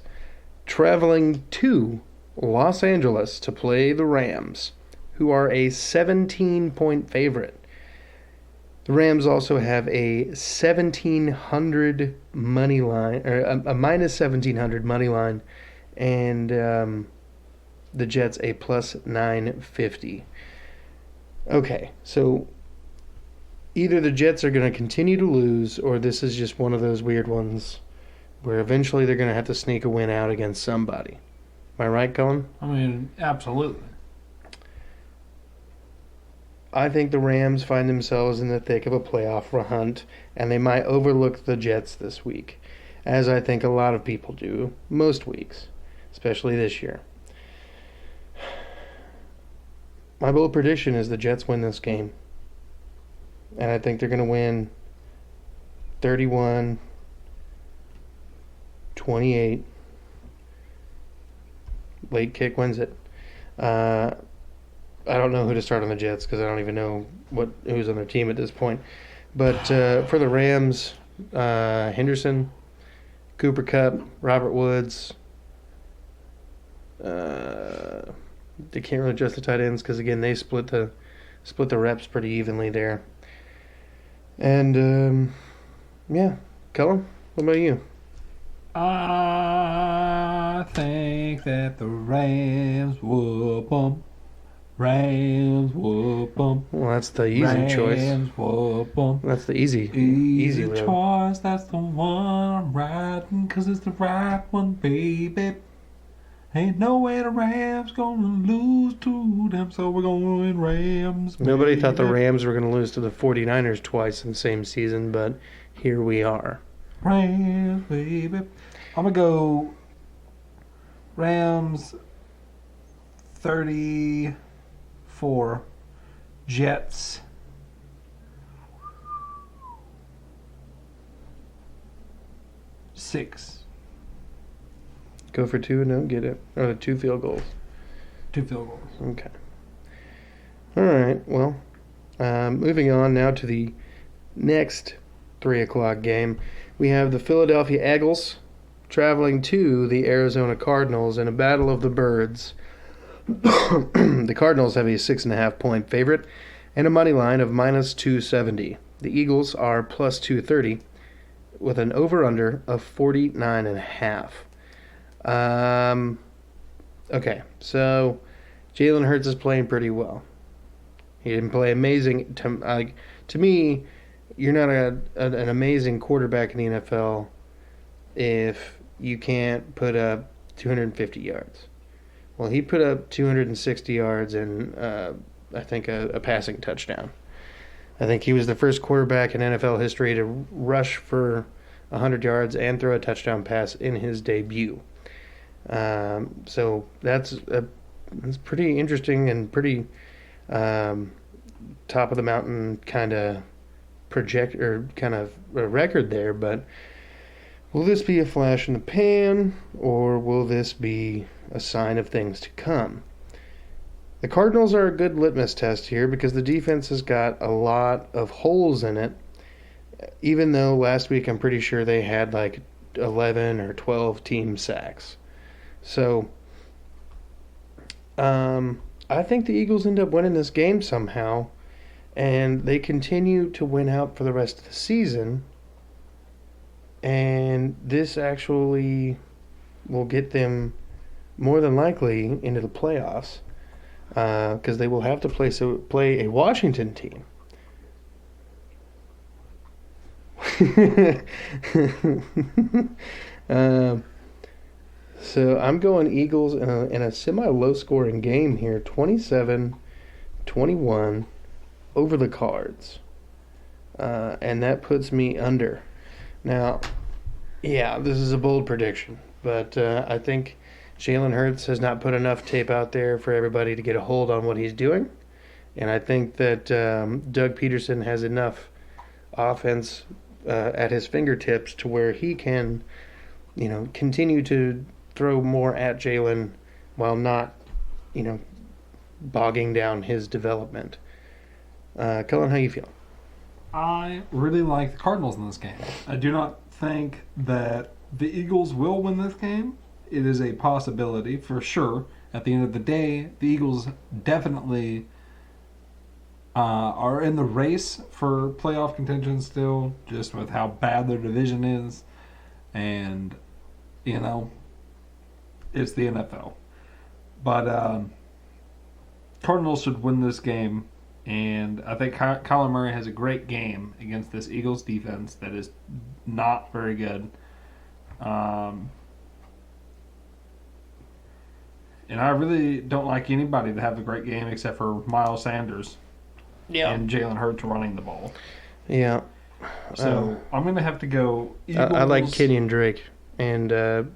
Speaker 1: traveling to Los Angeles to play the Rams, who are a 17-point favorite. The Rams also have a 1,700 money line, or a minus 1,700 money line, and the Jets a plus 950. Okay, so either the Jets are going to continue to lose, or this is just one of those weird ones where eventually they're going to have to sneak a win out against somebody. Am I right, Colin?
Speaker 2: I mean, absolutely.
Speaker 1: I think the Rams find themselves in the thick of a playoff hunt, and they might overlook the Jets this week, as I think a lot of people do most weeks, especially this year. My bold prediction is the Jets win this game, and I think they're going to win 31-28. Late kick wins it. I don't know who to start on the Jets because I don't even know who's on their team at this point. But for the Rams, Henderson, Cooper Kupp, Robert Woods. They can't really adjust the tight ends because again they split the reps pretty evenly there. And yeah, Cullen, what about you?
Speaker 2: I think that the Rams whoop 'em. Rams whoop 'em.
Speaker 1: Well, that's the easy choice.
Speaker 2: Rams whoop 'em.
Speaker 1: That's the easy road.
Speaker 2: choice. That's the one I'm riding, 'cause it's the right one, baby. Ain't no way the Rams gonna lose to them, so we're going Rams.
Speaker 1: Nobody thought the
Speaker 2: baby.
Speaker 1: Rams were going to lose to the 49ers twice in the same season, but here we are.
Speaker 2: Rams, baby. I'm gonna go Rams 34, Jets 6.
Speaker 1: Go for 2 and don't get it. Or the 2 field goals.
Speaker 2: 2 field goals.
Speaker 1: Okay. All right. Well, moving on now to the next 3 o'clock game. We have the Philadelphia Eagles traveling to the Arizona Cardinals in a battle of the birds. The Cardinals have a 6.5-point favorite and a money line of minus 270. The Eagles are plus 230 with an over-under of 49.5. Okay, so Jalen Hurts is playing pretty well. He didn't play amazing. To me, you're not an amazing quarterback in the NFL if you can't put up 250 yards. Well, he put up 260 yards and I think a passing touchdown. I think he was the first quarterback in NFL history to rush for 100 yards and throw a touchdown pass in his debut. So that's pretty interesting and pretty top of the mountain kind of project or kind of a record there. But will this be a flash in the pan, or will this be a sign of things to come? The Cardinals are a good litmus test here because the defense has got a lot of holes in it, even though last week I'm pretty sure they had like 11 or 12 team sacks. So I think the Eagles end up winning this game somehow, and they continue to win out for the rest of the season. And this actually will get them more than likely into the playoffs because they will have to play a Washington team. So I'm going Eagles in a semi-low scoring game here, 27-21 over the Cards. And that puts me under. Now, yeah, this is a bold prediction, but I think Jalen Hurts has not put enough tape out there for everybody to get a hold on what he's doing. And I think that Doug Peterson has enough offense at his fingertips to where he can, continue to throw more at Jalen while not, bogging down his development. Cullen, how you feel?
Speaker 2: I really like the Cardinals in this game. I do not think that the Eagles will win this game. It is a possibility for sure. At the end of the day, the Eagles definitely are in the race for playoff contention still, just with how bad their division is. And, it's the NFL. But Cardinals should win this game. And I think Kyler Murray has a great game against this Eagles defense that is not very good. And I really don't like anybody to have a great game except for Miles Sanders and Jalen Hurts running the ball.
Speaker 1: Yeah.
Speaker 2: So I'm going to have to go Eagles.
Speaker 1: I like Kenyon Drake and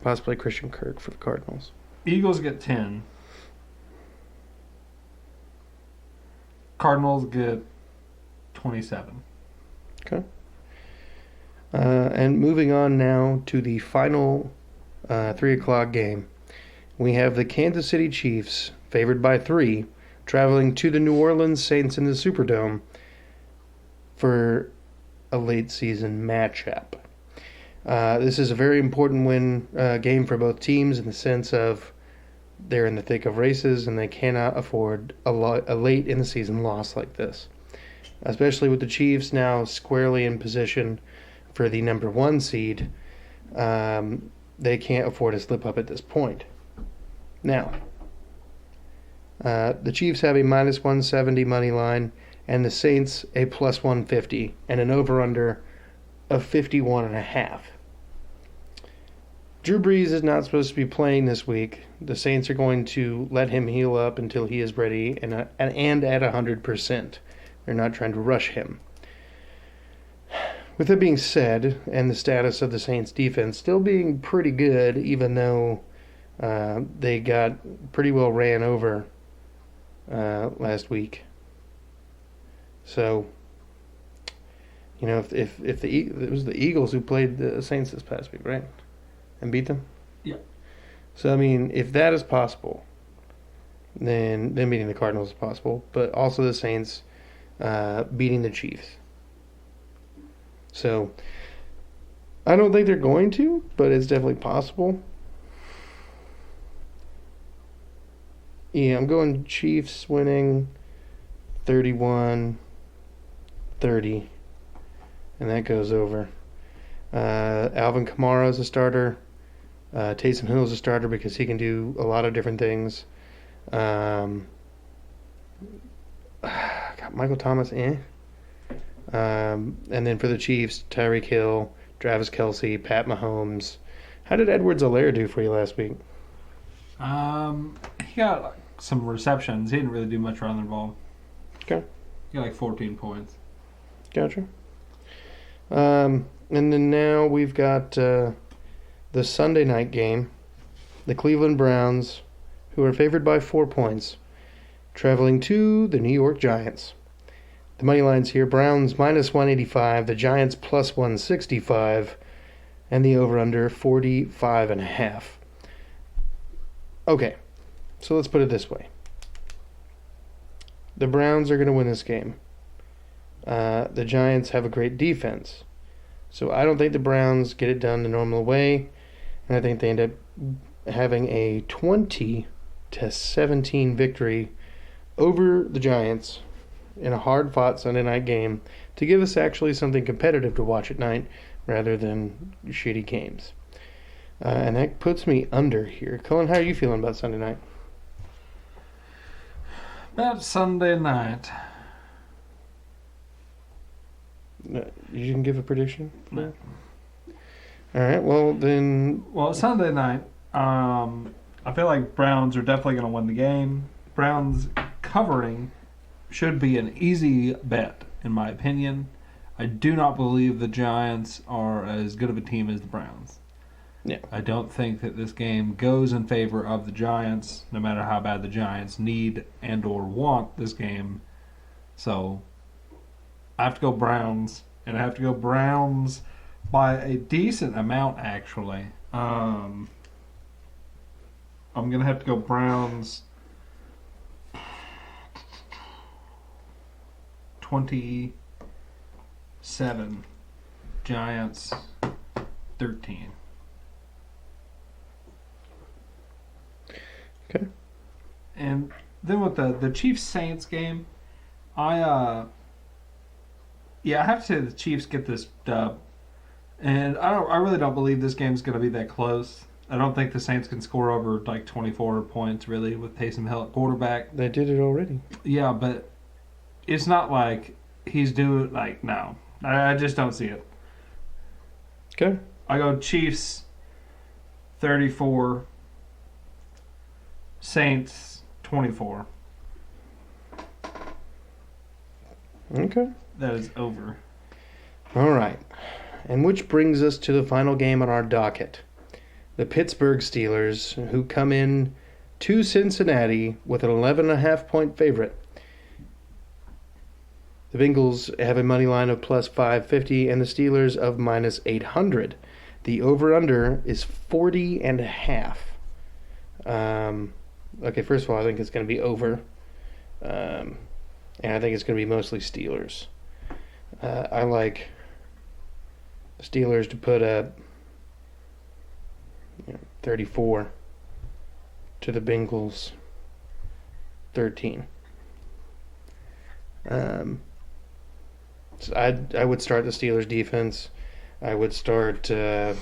Speaker 1: possibly Christian Kirk for the Cardinals.
Speaker 2: Eagles get 10. Cardinals get 27.
Speaker 1: Okay. And moving on now to the final 3 o'clock game. We have the Kansas City Chiefs, favored by 3, traveling to the New Orleans Saints in the Superdome for a late season matchup. This is a very important game for both teams in the sense of they're in the thick of races and they cannot afford a late in the season loss like this, especially with the Chiefs now squarely in position for the number 1 seed. They can't afford to slip up at this point. Now, the Chiefs have a minus 170 money line and the Saints a plus 150 and an over-under of 51.5. Drew Brees is not supposed to be playing this week. The Saints are going to let him heal up until he is ready and at 100%. They're not trying to rush him. With it being said, and the status of the Saints defense still being pretty good, even though they got pretty well ran over last week. So, if it was the Eagles who played the Saints this past week, right? And beat them?
Speaker 2: Yeah.
Speaker 1: So, if that is possible, then beating the Cardinals is possible, but also the Saints beating the Chiefs. So, I don't think they're going to, but it's definitely possible. Yeah, I'm going Chiefs winning 31-30, and that goes over. Alvin Kamara is a starter. Taysom Hill is a starter because he can do a lot of different things. Got Michael Thomas, And then for the Chiefs, Tyreek Hill, Travis Kelce, Pat Mahomes. How did Edwards-Helaire do for you last week?
Speaker 2: He got some receptions. He didn't really do much around the ball.
Speaker 1: Okay.
Speaker 2: He got 14 points.
Speaker 1: Gotcha. And then now we've got the Sunday night game. The Cleveland Browns, who are favored by 4 points, traveling to the New York Giants. The money lines here, Browns minus 185, the Giants plus 165, and the over-under 45.5. Okay, so let's put it this way. The Browns are going to win this game. The Giants have a great defense. So I don't think the Browns get it done the normal way, and I think they end up having a 20-17 victory over the Giants in a hard-fought Sunday night game to give us actually something competitive to watch at night rather than shitty games. And that puts me under here. Cullen, how are you feeling about Sunday night?
Speaker 2: About Sunday night.
Speaker 1: You can give a prediction?
Speaker 2: No.
Speaker 1: All right. Well, then.
Speaker 2: Well, Sunday night, I feel like Browns are definitely going to win the game. Browns covering should be an easy bet, in my opinion. I do not believe the Giants are as good of a team as the Browns.
Speaker 1: Yeah.
Speaker 2: I don't think that this game goes in favor of the Giants, no matter how bad the Giants need and or want this game. So I have to go Browns, and I have to go Browns by a decent amount, actually. I'm going to have to go Browns 27, Giants 13.
Speaker 1: Okay.
Speaker 2: And then with the Chiefs Saints game, I have to say the Chiefs get this dub. And I really don't believe this game is going to be that close. I don't think the Saints can score over like 24 points really with Taysom Hill at quarterback.
Speaker 1: They did it already.
Speaker 2: Yeah, but it's not like he's doing like no. I just don't see it.
Speaker 1: Okay.
Speaker 2: I go Chiefs 34, Saints 24.
Speaker 1: Okay.
Speaker 2: That is over.
Speaker 1: All right. And which brings us to the final game on our docket. The Pittsburgh Steelers, who come in to Cincinnati with an 11.5-point favorite. The Bengals have a money line of plus 550 and the Steelers of minus 800. The over-under is 40.5. Okay, first of all, I think it's going to be over. And I think it's going to be mostly Steelers. I like the Steelers to put up 34 to the Bengals 13. So I would start the Steelers defense. I would start Deontay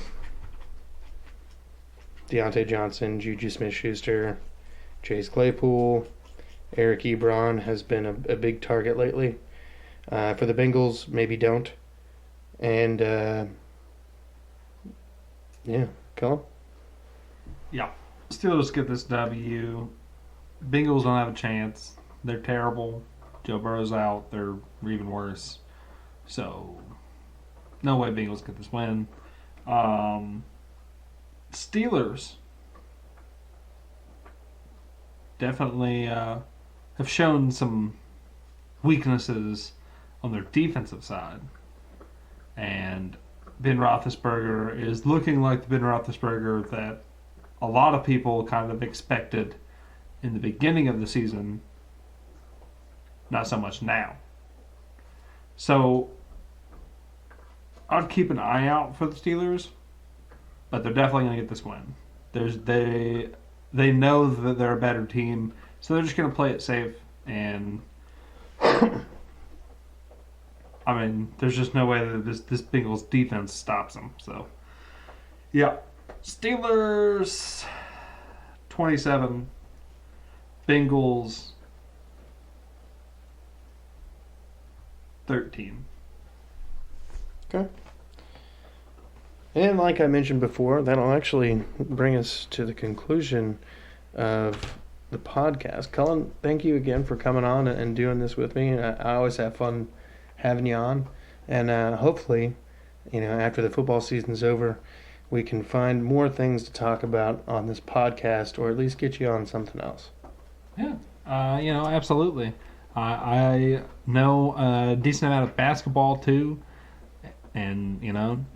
Speaker 1: Johnson, Juju Smith-Schuster, Chase Claypool. Eric Ebron has been a big target lately. For the Bengals, maybe don't. And Colin?
Speaker 2: Yeah. Steelers get this W. Bengals don't have a chance. They're terrible. Joe Burrow's out. They're even worse. So, no way Bengals get this win. Steelers definitely have shown some weaknesses on their defensive side. And Ben Roethlisberger is looking like the Ben Roethlisberger that a lot of people kind of expected in the beginning of the season, not so much now. So I'd keep an eye out for the Steelers, but they're definitely going to get this win. They know that they're a better team, so they're just going to play it safe. And I mean, there's just no way that this Bengals defense stops them. So yeah, Steelers 27, Bengals 13.
Speaker 1: Okay. And like I mentioned before, that'll actually bring us to the conclusion of the podcast. Cullen, thank you again for coming on and doing this with me. I always have fun having you on. And hopefully, after the football season's over, we can find more things to talk about on this podcast, or at least get you on something else.
Speaker 2: Yeah, absolutely. I know a decent amount of basketball too. And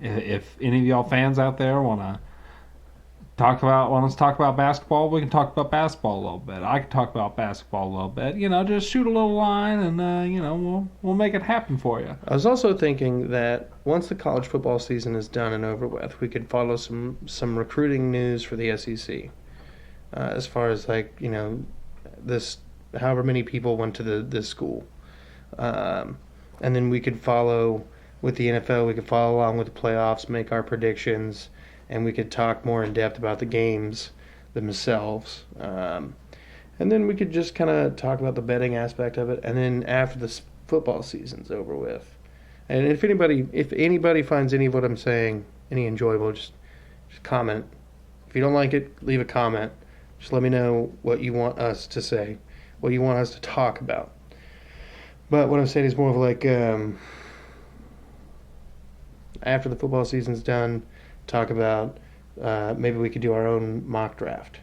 Speaker 2: if any of y'all fans out there want us to talk about basketball, we can talk about basketball a little bit. I can talk about basketball a little bit. Just shoot a little line, and we'll make it happen for you.
Speaker 1: I was also thinking that once the college football season is done and over with, we could follow some recruiting news for the SEC. As far as this, however many people went to this school, and then we could follow. With the NFL, we could follow along with the playoffs, make our predictions, and we could talk more in depth about the games themselves. And then we could just kind of talk about the betting aspect of it. And then after the football season's over with, and if anybody finds any of what I'm saying any enjoyable, just comment. If you don't like it, leave a comment. Just let me know what you want us to say, what you want us to talk about. But what I'm saying is more of like after the football season's done, talk about maybe we could do our own mock draft.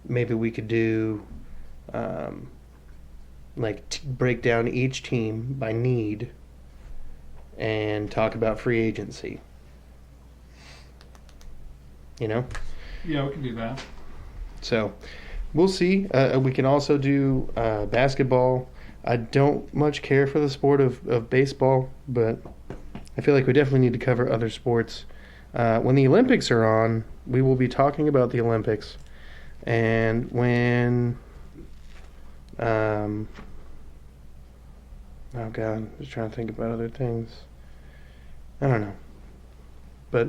Speaker 1: Maybe we could do break down each team by need and talk about free agency. You know?
Speaker 2: Yeah, we can do that.
Speaker 1: So we'll see. We can also do basketball. I don't much care for the sport of baseball, but I feel like we definitely need to cover other sports. When the Olympics are on, we will be talking about the Olympics. And when... oh, God. I'm just trying to think about other things. I don't know. But,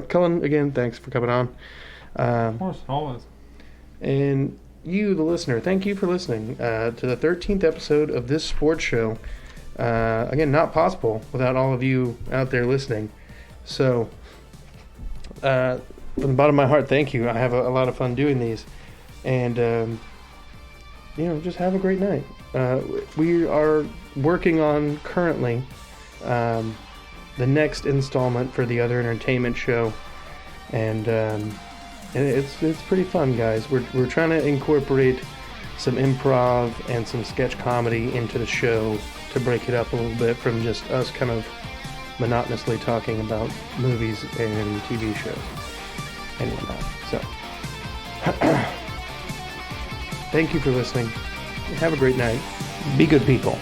Speaker 1: Cullen, again, thanks for coming on.
Speaker 2: Of course, always.
Speaker 1: And you, the listener, thank you for listening to the 13th episode of this sports show. Again, not possible without all of you out there listening. So, from the bottom of my heart, thank you. I have a lot of fun doing these. And, just have a great night. We are working on currently the next installment for the Other Entertainment Show. And it's pretty fun, guys. We're trying to incorporate some improv and some sketch comedy into the show to break it up a little bit from just us kind of monotonously talking about movies and TV shows and whatnot. So, thank you for listening. Have a great night. Be good people.